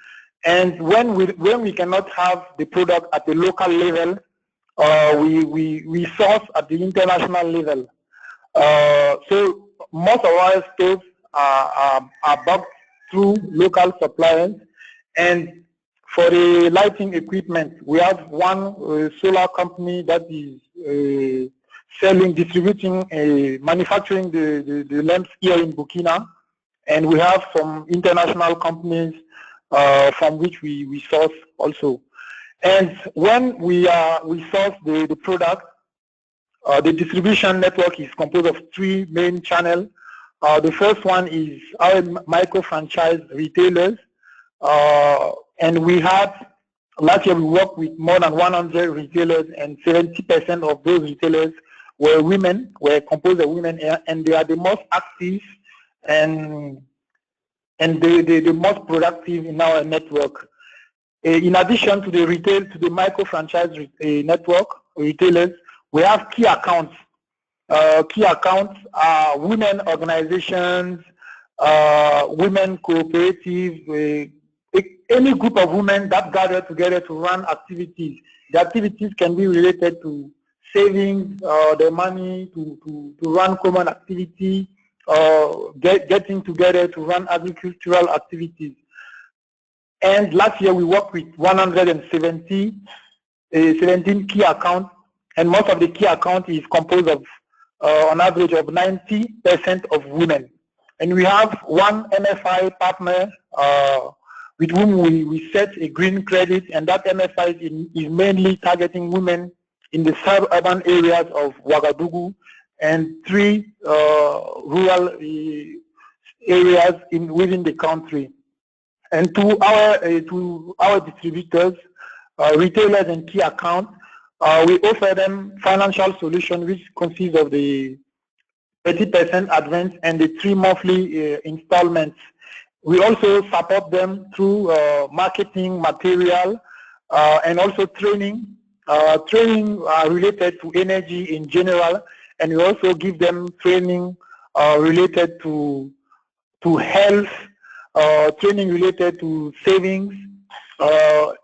And when we cannot have the product at the local level, we source at the international level. So most of our stoves are bought through local suppliers. And for the lighting equipment, we have one solar company that is distributing, manufacturing the lamps here in Burkina. And we have some international companies from which we source also. And when we source the product, the distribution network is composed of 3 main channels. The first one is our micro-franchise retailers. And we had, last year we worked with more than 100 retailers, and 70% of those retailers were women, were composed of women, and they are the most active and the most productive in our network. In addition to the micro-franchise network retailers, we have key accounts. Key accounts are women organizations, women cooperatives, any group of women that gather together to run activities. The activities can be related to savings, their money, to run common activity, getting together to run agricultural activities. And last year we worked with 117 key accounts, and most of the key account is composed of, on average, of 90% of women. And we have one MFI partner with whom we set a green credit, and that MFI is mainly targeting women in the suburban areas of Ouagadougou and 3 rural areas within the country. And to our distributors, retailers and key accounts, we offer them financial solution which consists of the 30% advance and the 3 monthly installments. We also support them through marketing material and also training related to energy in general, and we also give them training related to health, training related to savings,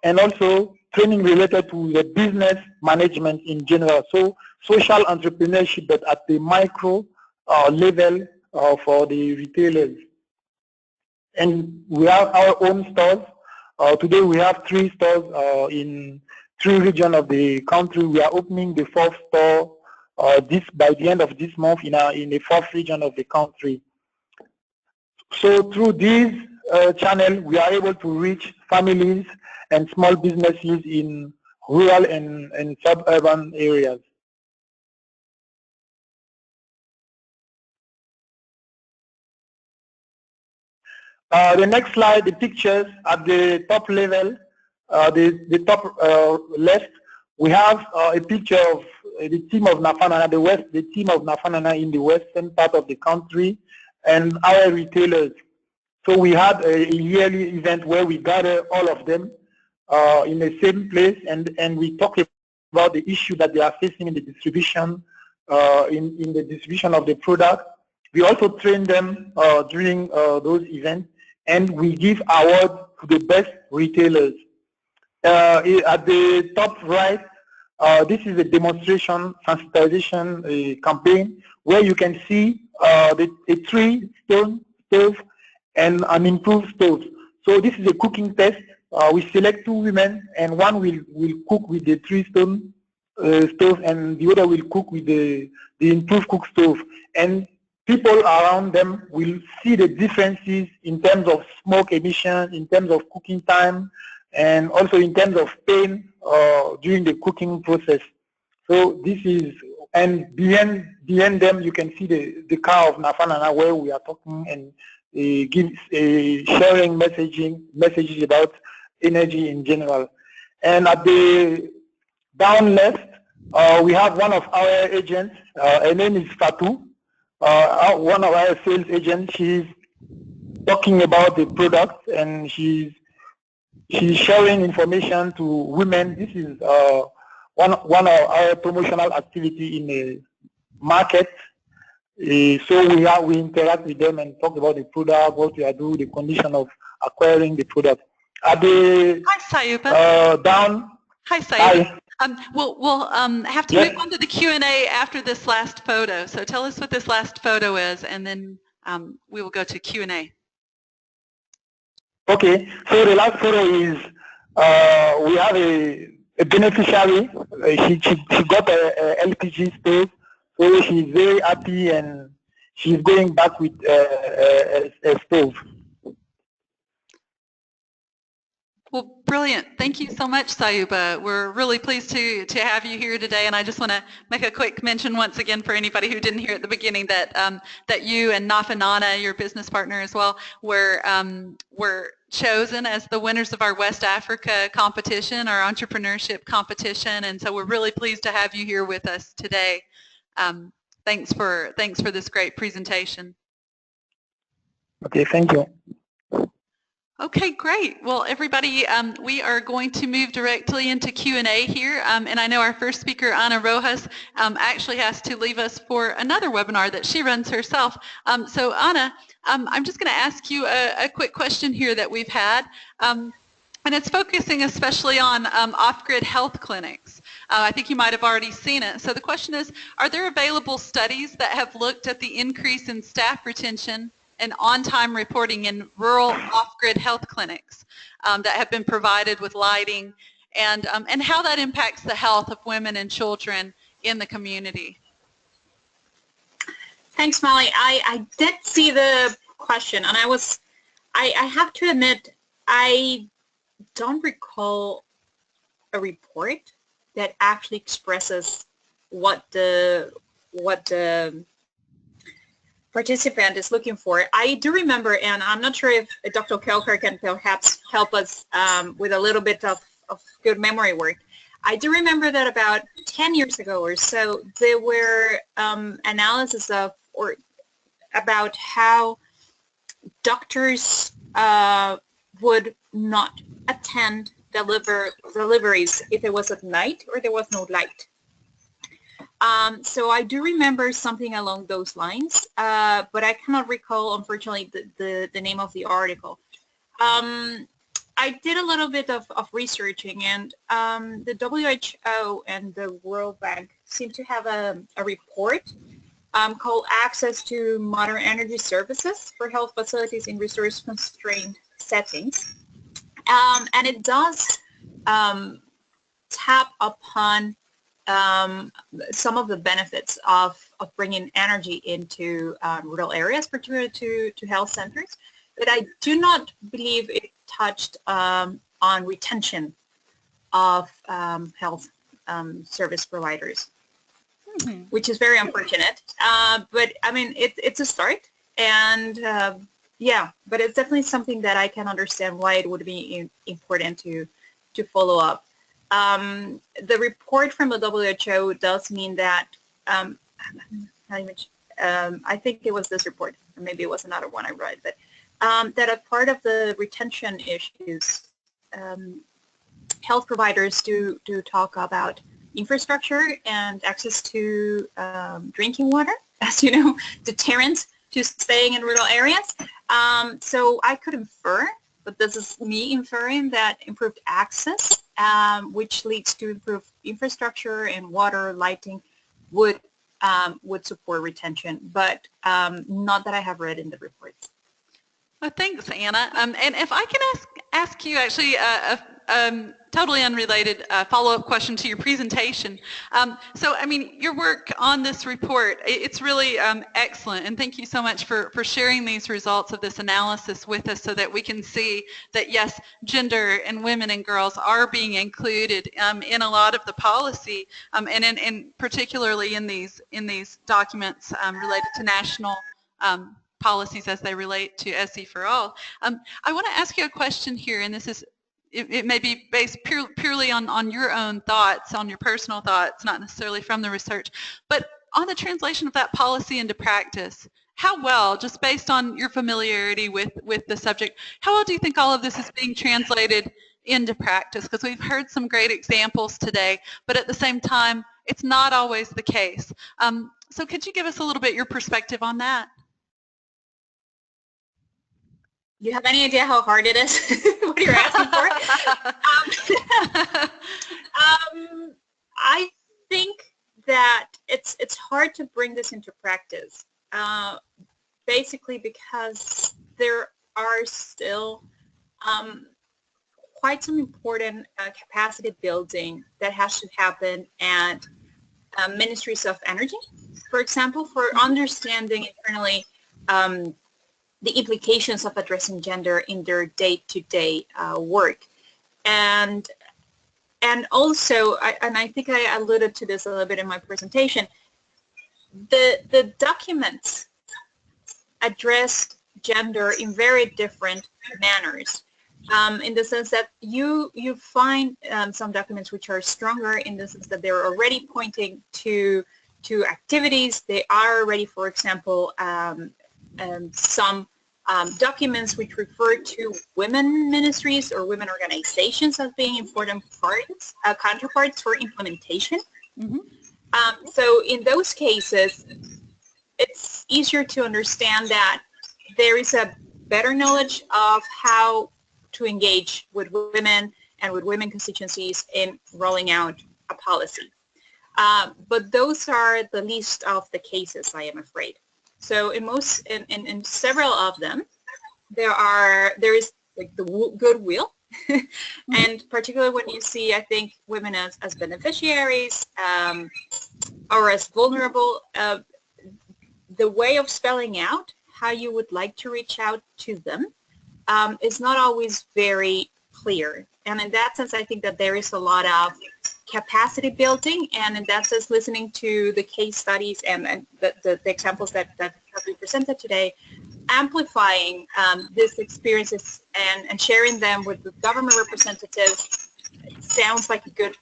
and also training related to the business management in general. So social entrepreneurship, but at the micro level for the retailers. And we have our own stores. Today we have 3 stores in 3 regions of the country. We are opening the 4th store by the end of this month in the 4th region of the country. So through this channel, we are able to reach families and small businesses in rural and suburban areas. The next slide, the pictures at the top level, the top left, we have a picture of the team of Nafanana, the team of Nafanana in the western part of the country, and our retailers. So we had a yearly event where we gather all of them in the same place, and we talk about the issue that they are facing in the distribution, in the distribution of the product. We also train them during those events, and we give awards to the best retailers. At the top right, this is a demonstration sensitization campaign where you can see a 3-stone stove and an improved stove. So this is a cooking test. We select 2 women, and one will cook with the 3-stone stove, and the other will cook with the improved cook stove. And people around them will see the differences in terms of smoke emission, in terms of cooking time, and also in terms of pain during the cooking process. So this is, and behind them you can see the car of Nafanana where we are talking and sharing messages about energy in general. And at the down left, we have one of our agents. Her name is Fatou. One of our sales agents. She's talking about the product, and she's sharing information to women. This is one of our promotional activity in the market. So we interact with them and talk about the product, what we are doing, the condition of acquiring the product. Hi, Sayuba. Down. Hi, Sayuba. Hi. We'll have to move on to the Q&A after this last photo. So tell us what this last photo is, and then we will go to Q&A. Okay. So the last photo is we have a beneficiary. She got a LPG stove, so she's very happy, and she's going back with a stove. Well, brilliant. Thank you so much, Sayuba. We're really pleased to have you here today, and I just want to make a quick mention once again for anybody who didn't hear at the beginning that that you and Nafanana, your business partner as well, were chosen as the winners of our West Africa competition, our entrepreneurship competition, and so we're really pleased to have you here with us today. Thanks for this great presentation. Okay, thank you. Okay, great. Well, everybody, we are going to move directly into Q&A here, and I know our first speaker, Ana Rojas, actually has to leave us for another webinar that she runs herself. So, Ana, I'm just going to ask you a quick question here that we've had, and it's focusing especially on off-grid health clinics. I think you might have already seen it. So the question is, are there available studies that have looked at the increase in staff retention and on-time reporting in rural off-grid health clinics that have been provided with lighting, and how that impacts the health of women and children in the community? Thanks, Molly. I did see the question, and I have to admit, I don't recall a report that actually expresses what the participant is looking for. I do remember, and I'm not sure if Dr. Kelker can perhaps help us with a little bit of good memory work. I do remember that about 10 years ago or so, there were analysis of or about how doctors would not attend deliveries if it was at night or there was no light. So I do remember something along those lines, but I cannot recall, unfortunately, the name of the article. I did a little bit of researching, and the WHO and the World Bank seem to have a report called Access to Modern Energy Services for Health Facilities in Resource-Constrained Settings. And it does tap upon some of the benefits of bringing energy into rural areas, particularly to health centers. But I do not believe it touched on retention of health service providers, which is very unfortunate. But I mean, it's a start, and yeah, but it's definitely something that I can understand why it would be important to follow up. The report from the WHO does mean that I think it was this report, or maybe it was another one I read, but that a part of the retention issues, health providers do talk about infrastructure and access to drinking water, as you know, deterrent to staying in rural areas. So I could infer, but this is me inferring, that improved access, which leads to improved infrastructure and water, lighting, would support retention, but not that I have read in the reports. Well, thanks, Anna. And if I can ask you actually a totally unrelated follow-up question to your presentation. So, I mean, your work on this report, it's really excellent, and thank you so much for sharing these results of this analysis with us so that we can see that, yes, gender and women and girls are being included in a lot of the policy, and in particularly in these documents related to national policies as they relate to SE for All. I want to ask you a question here, and this is, it may be based purely on your own thoughts, on your personal thoughts, not necessarily from the research, but on the translation of that policy into practice. How well, just based on your familiarity with the subject, how well do you think all of this is being translated into practice? Because we've heard some great examples today, but at the same time, it's not always the case. So could you give us a little bit your perspective on that? Do you have any idea how hard it is? What you're asking for? I think that it's hard to bring this into practice, basically because there are still quite some important capacity building that has to happen at ministries of energy, for example, for understanding internally the implications of addressing gender in their day-to-day work. And also, I think I alluded to this a little bit in my presentation, the documents addressed gender in very different manners, in the sense that you find some documents which are stronger in the sense that they're already pointing to activities. They are already, for example, some documents which refer to women ministries or women organizations as being important counterparts for implementation. So in those cases, it's easier to understand that there is a better knowledge of how to engage with women and with women constituencies in rolling out a policy. But those are the least of the cases, I am afraid. So in several of them, there is like the goodwill, and particularly when you see, I think, women as beneficiaries or as vulnerable, the way of spelling out how you would like to reach out to them is not always very clear. And in that sense, I think that there is a lot of capacity building, and in that sense, listening to the case studies and the examples that have been presented today, amplifying these experiences and sharing them with the government representatives sounds like a good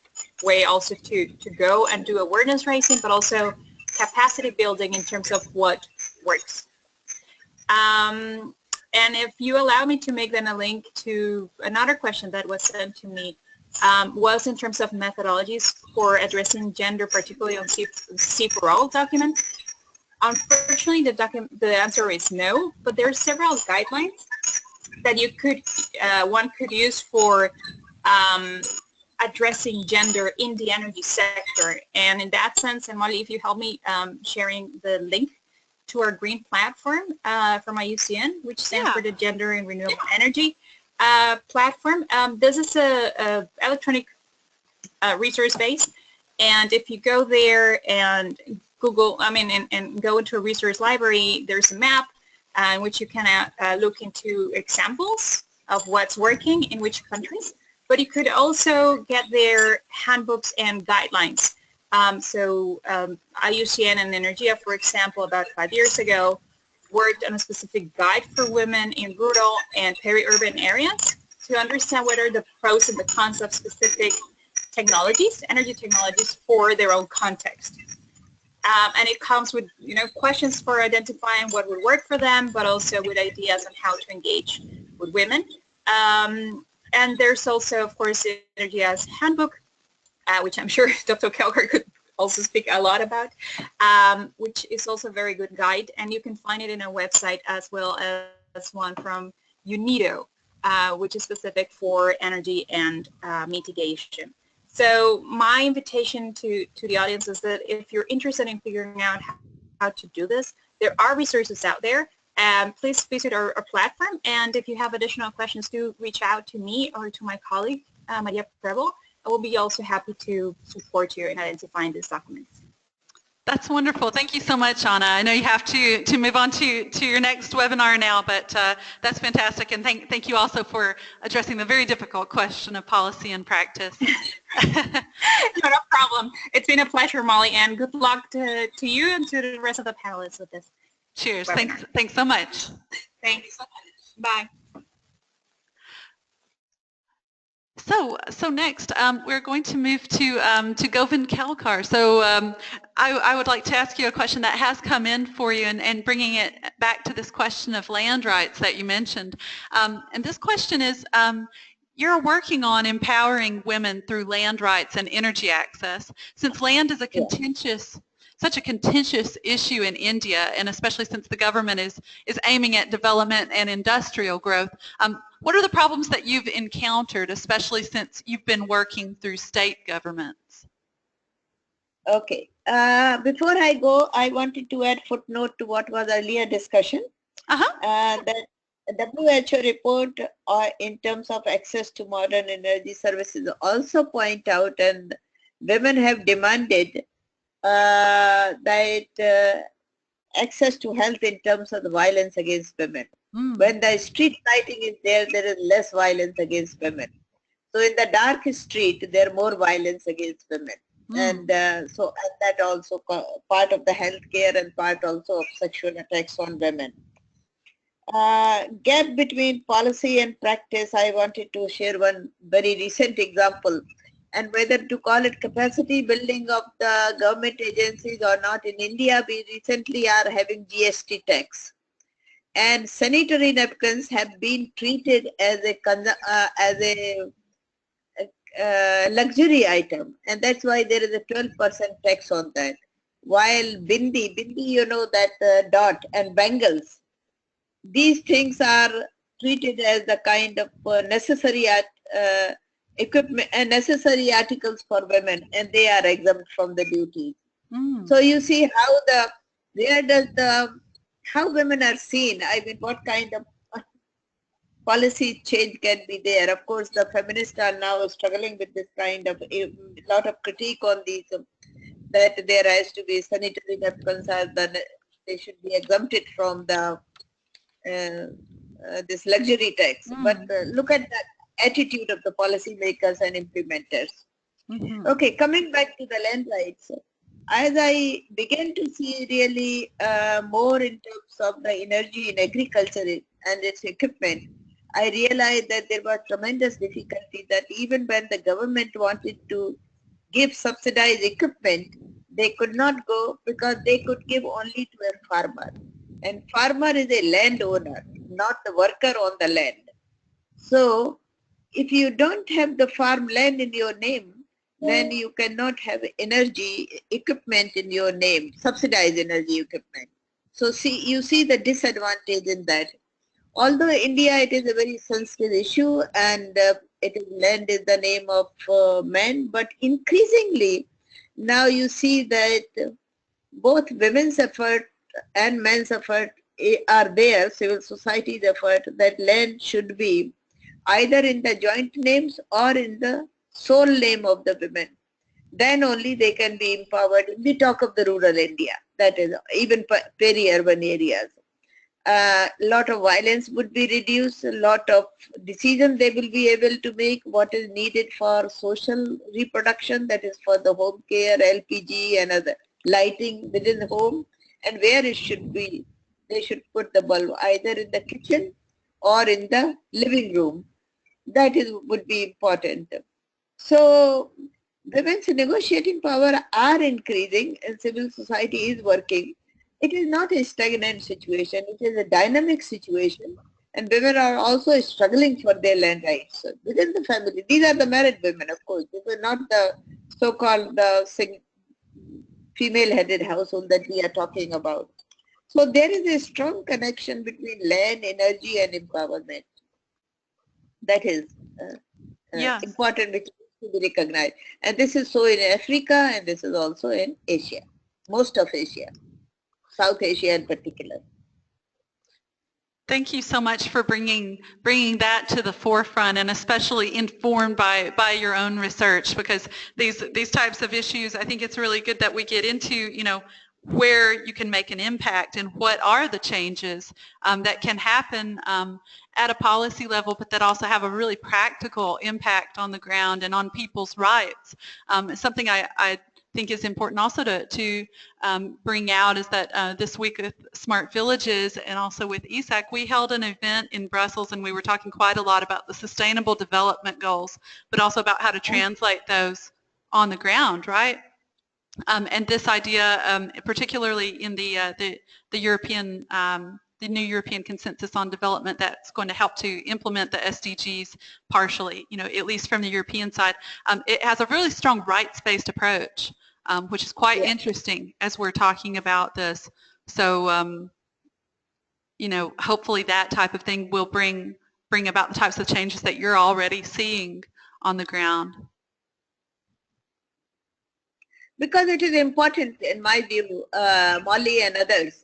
way also to go and do awareness raising, but also capacity building in terms of what works. And if you allow me to make then a link to another question that was sent to me, was in terms of methodologies for addressing gender, particularly on C4All documents. Unfortunately, the answer is no, but there are several guidelines that you could one could use for addressing gender in the energy sector. And in that sense, and Molly, if you help me sharing the link to our green platform from IUCN, which stands for the Gender and Renewable Energy platform. This is a electronic resource base, and if you go there and Google, and go into a resource library, there's a map in which you can look into examples of what's working in which countries, but you could also get their handbooks and guidelines. IUCN and Energia, for example, about 5 years ago, worked on a specific guide for women in rural and peri-urban areas to understand what are the pros and the cons of specific technologies, energy technologies, for their own context. And it comes with questions for identifying what would work for them, but also with ideas on how to engage with women. And there's also, of course, Energia's handbook, which I'm sure Dr. Kelker could also speak a lot about, which is also a very good guide, and you can find it in a website as well as one from UNIDO, which is specific for energy and mitigation. So my invitation to the audience is that if you're interested in figuring out how to do this, there are resources out there. Please visit our platform, and if you have additional questions, do reach out to me or to my colleague, Maria Preble. I will be also happy to support you in identifying these documents. That's wonderful. Thank you so much, Anna. I know you have to move on to your next webinar now, but that's fantastic. And thank you also for addressing the very difficult question of policy and practice. No problem. It's been a pleasure, Molly, and good luck to you and to the rest of the panelists with this. Cheers. Thanks so much. Thanks. Bye. So next, we're going to move to Govind Kalkar. So I would like to ask you a question that has come in for you, and bringing it back to this question of land rights that you mentioned. And this question is, you're working on empowering women through land rights and energy access. Since land is such a contentious issue in India, and especially since the government is aiming at development and industrial growth, what are the problems that you've encountered, especially since you've been working through state governments? Okay. Before I go, I wanted to add footnote to what was earlier discussion. That WHO report in terms of access to modern energy services also point out, and women have demanded that access to health in terms of the violence against women. When the street lighting is there is less violence against women. So in the dark street, there more violence against women. And so that also part of the healthcare and part also of sexual attacks on women. Gap between policy and practice, I wanted to share one very recent example. And whether to call it capacity building of the government agencies or not, in India we recently are having GST tax, and sanitary napkins have been treated as a luxury item, and that's why there is a 12% tax on that. While bindi, you know, that dot, and bangles, these things are treated as the kind of necessary equipment and necessary articles for women, and they are exempt from the duties. So you see how women are seen. I mean, what kind of policy change can be there. Of course, the feminists are now struggling with this kind of a lot of critique on these, that there has to be sanitary napkins, they should be exempted from the this luxury tax. But look at the attitude of the policymakers and implementers. Okay, coming back to the land rights, as I began to see really more in terms of the energy in agriculture and its equipment, I realized that there was tremendous difficulty that even when the government wanted to give subsidized equipment, they could not go because they could give only to a farmer. And farmer is a landowner, not the worker on the land. So if you don't have the farmland in your name, then you cannot have energy equipment in your name, subsidized energy equipment. So you see the disadvantage in that. Although India, it is a very sensitive issue and land is the name of man, but increasingly now you see that both women's effort and men's effort are there, civil society's effort, that land should be either in the joint names or in the sole name of the women. Then only they can be empowered. We talk of the rural India, that is even peri-urban areas. Lot of violence would be reduced, a lot of decisions they will be able to make, what is needed for social reproduction, that is for the home care, LPG and other lighting within the home, and where it should be. They should put the bulb either in the kitchen or in the living room. That would be important. So women's negotiating power are increasing and civil society is working. It is not a stagnant situation, it is a dynamic situation, and women are also struggling for their land rights within the family. These are the married women, of course. These are not the so-called female-headed household that we are talking about. So there is a strong connection between land, energy and empowerment. That is important, which needs to be recognized. And this is so in Africa and this is also in Asia, most of Asia. South Asia in particular. Thank you so much for bringing that to the forefront, and especially informed by your own research, because these types of issues, I think it's really good that we get into, you know, where you can make an impact and what are the changes that can happen at a policy level, but that also have a really practical impact on the ground and on people's rights. Something I think is important also to bring out is that this week with Smart Villages and also with ESAC, we held an event in Brussels and we were talking quite a lot about the Sustainable Development Goals, but also about how to translate those on the ground, right? And this idea, particularly in the European, the new European Consensus on Development, that's going to help to implement the SDGs partially, you know, at least from the European side. It has a really strong rights-based approach, which is quite interesting as we're talking about this. So, you know, hopefully that type of thing will bring about the types of changes that you're already seeing on the ground. Because it is important, in my view, Molly and others,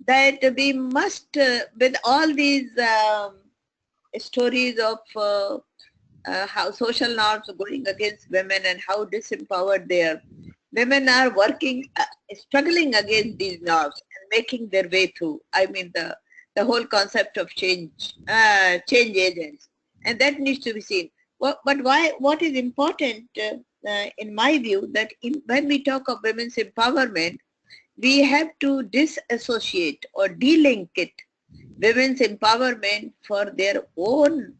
that we must, with all these stories of how social norms are going against women and how disempowered they are, women are working, struggling against these norms and making their way through. I mean, the whole concept of change agents, and that needs to be seen. But what is important, in my view, that when we talk of women's empowerment, we have to disassociate or delink it, women's empowerment for their own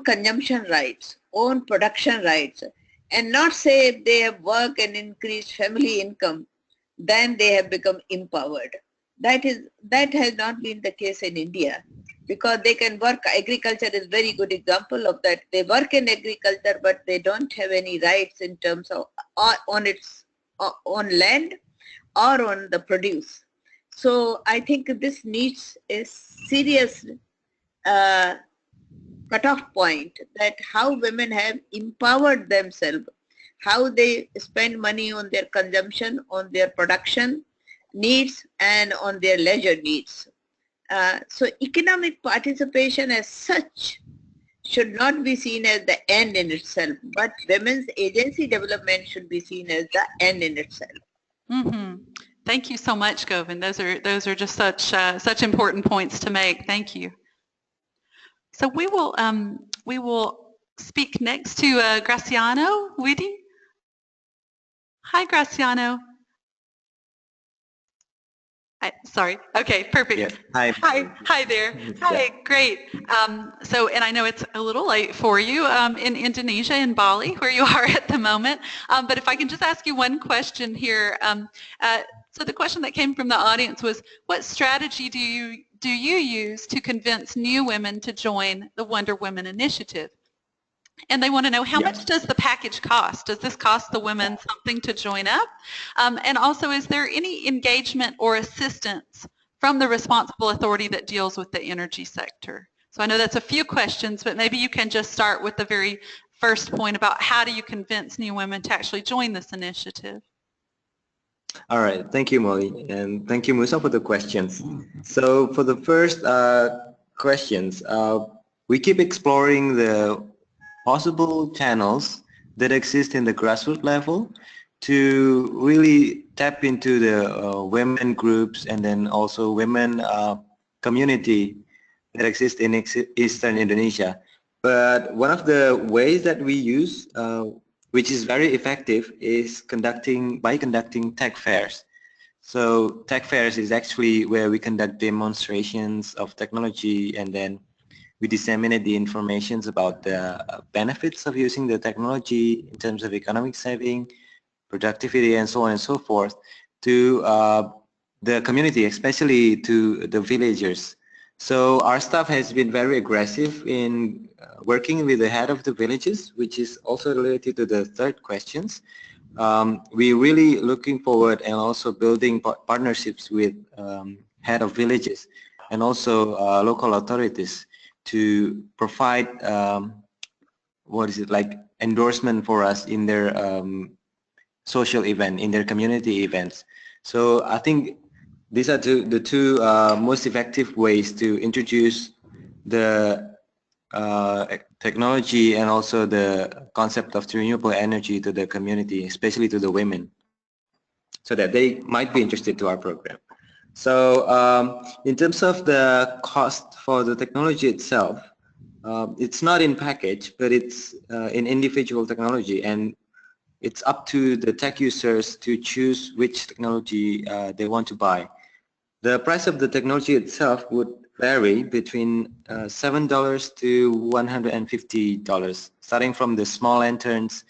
consumption rights, own production rights, and not say if they have work and increased family income, then they have become empowered. That has not been the case in India, because they can work. Agriculture is a very good example of that. They work in agriculture, but they don't have any rights in terms of on land or on the produce. So I think this needs a serious cutoff point, that how women have empowered themselves, how they spend money on their consumption, on their production needs, and on their leisure needs. So economic participation as such should not be seen as the end in itself, but women's agency development should be seen as the end in itself. Mm-hmm. Thank you so much, Govind. Those are just such important points to make. Thank you. So we will speak next to Graciano Witty. Hi, Graciano. Sorry. Okay, perfect. Yes. Hi. Hi there. Hi, great. And I know it's a little late for you in Indonesia, in Bali, where you are at the moment. But if I can just ask you one question here. So the question that came from the audience was, what strategy do you use to convince new women to join the Wonder Women Initiative? And they want to know, how much does the package cost? Does this cost the women something to join up? And also, is there any engagement or assistance from the responsible authority that deals with the energy sector? So I know that's a few questions, but maybe you can just start with the very first point about how do you convince new women to actually join this initiative? All right. Thank you, Molly. And thank you, Musa, for the questions. So for the first questions, we keep exploring the possible channels that exist in the grassroots level to really tap into the women groups and then also women community that exists in Eastern Indonesia. But one of the ways that we use, which is very effective, is by conducting tech fairs. So tech fairs is actually where we conduct demonstrations of technology, and then we disseminate the information about the benefits of using the technology in terms of economic saving, productivity, and so on and so forth to the community, especially to the villagers. So our staff has been very aggressive in working with the head of the villages, which is also related to the third questions. We're really looking forward and also building partnerships with head of villages and also local authorities to provide endorsement for us in their social event, in their community events. So I think these are the two most effective ways to introduce the technology and also the concept of renewable energy to the community, especially to the women, so that they might be interested to our program. So in terms of the cost for the technology itself, it's not in package, but it's in individual technology, and it's up to the tech users to choose which technology they want to buy. The price of the technology itself would vary between $7 to $150, starting from the small lanterns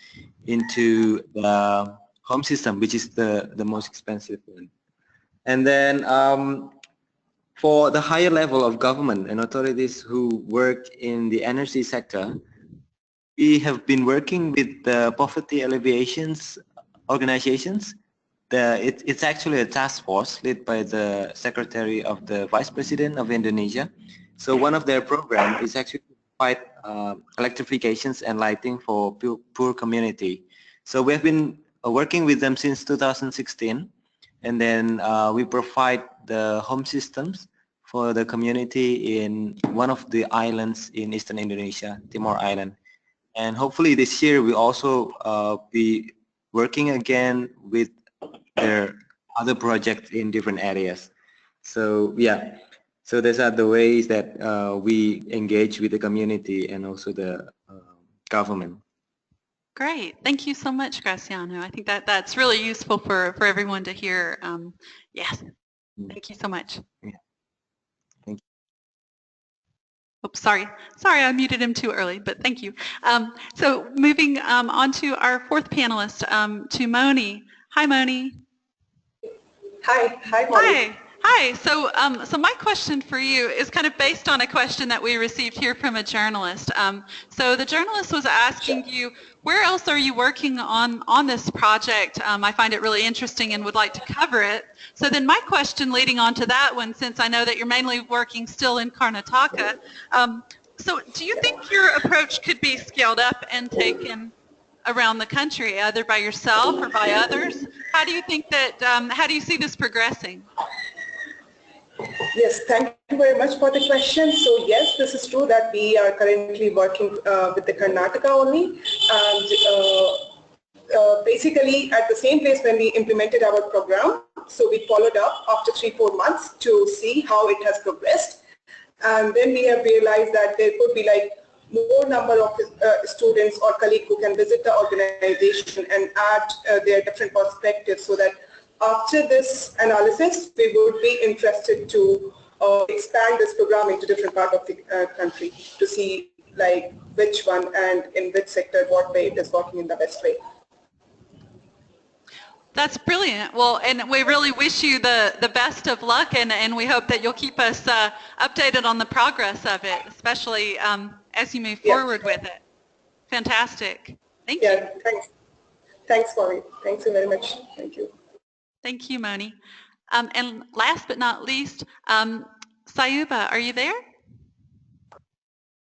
into the home system, which is the most expensive one. And then for the higher level of government and authorities who work in the energy sector, we have been working with the poverty alleviations organizations. It's actually a task force led by the Secretary of the Vice President of Indonesia. So one of their programs is actually provide electrifications and lighting for poor community. So we have been working with them since 2016. And then we provide the home systems for the community in one of the islands in Eastern Indonesia, Timor Island. And hopefully this year we also be working again with their other projects in different areas. So yeah, so these are the ways that we engage with the community and also the government. Great. Thank you so much, Graciano. I think that's really useful for everyone to hear. Yes. Thank you so much. Yeah. Thank you. Oops, sorry, I muted him too early, but thank you. So moving on to our fourth panelist, to Maury. Hi, Maury. Hi, Molly. Hi. So my question for you is kind of based on a question that we received here from a journalist. So the journalist was asking you, where else are you working on this project? I find it really interesting and would like to cover it. So then my question leading on to that one, since I know that you're mainly working still in Karnataka, so do you think your approach could be scaled up and taken around the country, either by yourself or by others? How do you think that, how do you see this progressing? Yes, thank you very much for the question. So yes, this is true that we are currently working with the Karnataka only. And basically at the same place when we implemented our program, so we followed up after 3-4 months to see how it has progressed. And then we have realized that there could be like more number of students or colleagues who can visit the organization and add their different perspectives, so that after this analysis, we would be interested to expand this program into different parts of the country to see like which one and in which sector, what way it is working in the best way. That's brilliant. Well, and we really wish you the best of luck, and we hope that you'll keep us updated on the progress of it, especially as you move forward with it. Fantastic. Thank you. Yeah, thanks. Thanks, Maury. Thanks very much. Thank you. Thank you, Moni. And last but not least, Sayuba, are you there?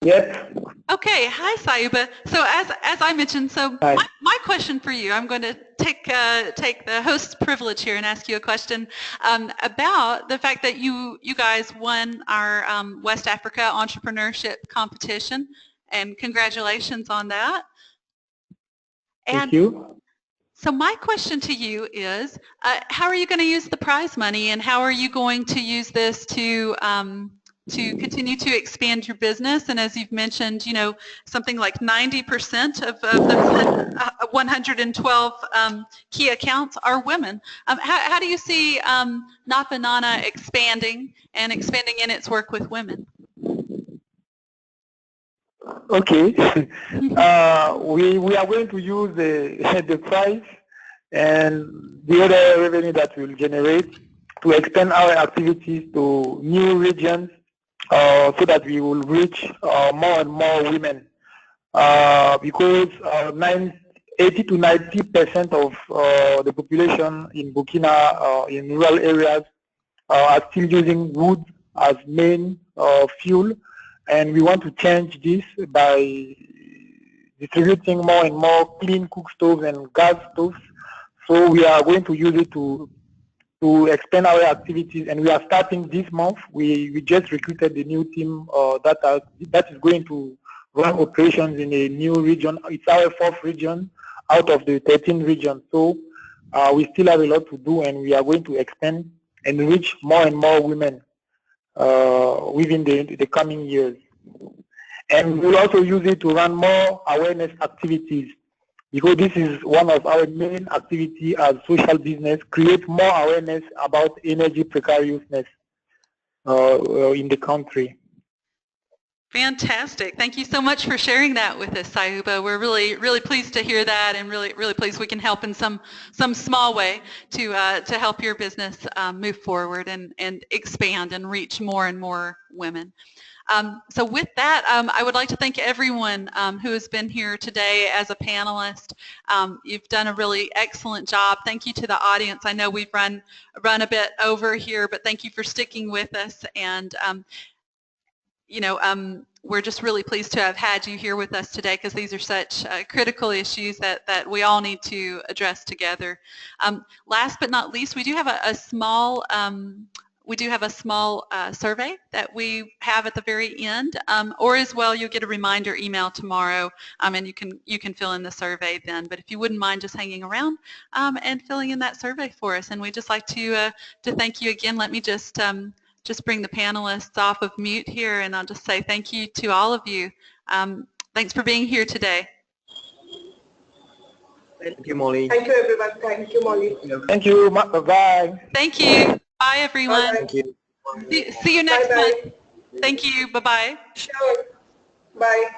Yes. Okay, hi Sayuba. So as I mentioned, so my question for you, I'm going to take the host's privilege here and ask you a question about the fact that you guys won our West Africa entrepreneurship competition, and congratulations on that. Thank you. So my question to you is, how are you going to use the prize money, and how are you going to use this to continue to expand your business? And as you've mentioned, you know, something like 90% of the 112 key accounts are women. How do you see Not Banana expanding in its work with women? Okay. We are going to use the price and the other revenue that we'll generate to expand our activities to new regions, so that we will reach more and more women, because 80 to 90% of the population in Burkina, in rural areas, are still using wood as main fuel, and we want to change this by distributing more and more clean cook stoves and gas stoves. So we are going to use it to expand our activities, and we are starting this month. We just recruited the new team that is going to run operations in a new region. It's our 4th region out of the 13 regions. So we still have a lot to do, and we are going to expand and reach more and more women within the coming years. And we'll also use it to run more awareness activities, because this is one of our main activities as social business, create more awareness about energy precariousness in the country. Fantastic. Thank you so much for sharing that with us, Sayuba. We're really pleased to hear that, and really pleased we can help in some small way to help your business move forward and expand and reach more and more women. So with that, I would like to thank everyone who has been here today as a panelist. You've done a really excellent job. Thank you to the audience. I know we've run a bit over here, but thank you for sticking with us. And you know, we're just really pleased to have had you here with us today, because these are such critical issues that we all need to address together. Last but not least, we do have a small survey that we have at the very end, or as well, you'll get a reminder email tomorrow, and you can fill in the survey then. But if you wouldn't mind just hanging around and filling in that survey for us, and we'd just like to thank you again. Let me just bring the panelists off of mute here, and I'll just say thank you to all of you. Thanks for being here today. Thank you, Molly. Thank you, everyone. Thank you, Molly. Thank you. Bye. Thank you. Bye, everyone. Thank you. See you next Bye-bye. month. Thank you. Bye-bye. Sure. Bye.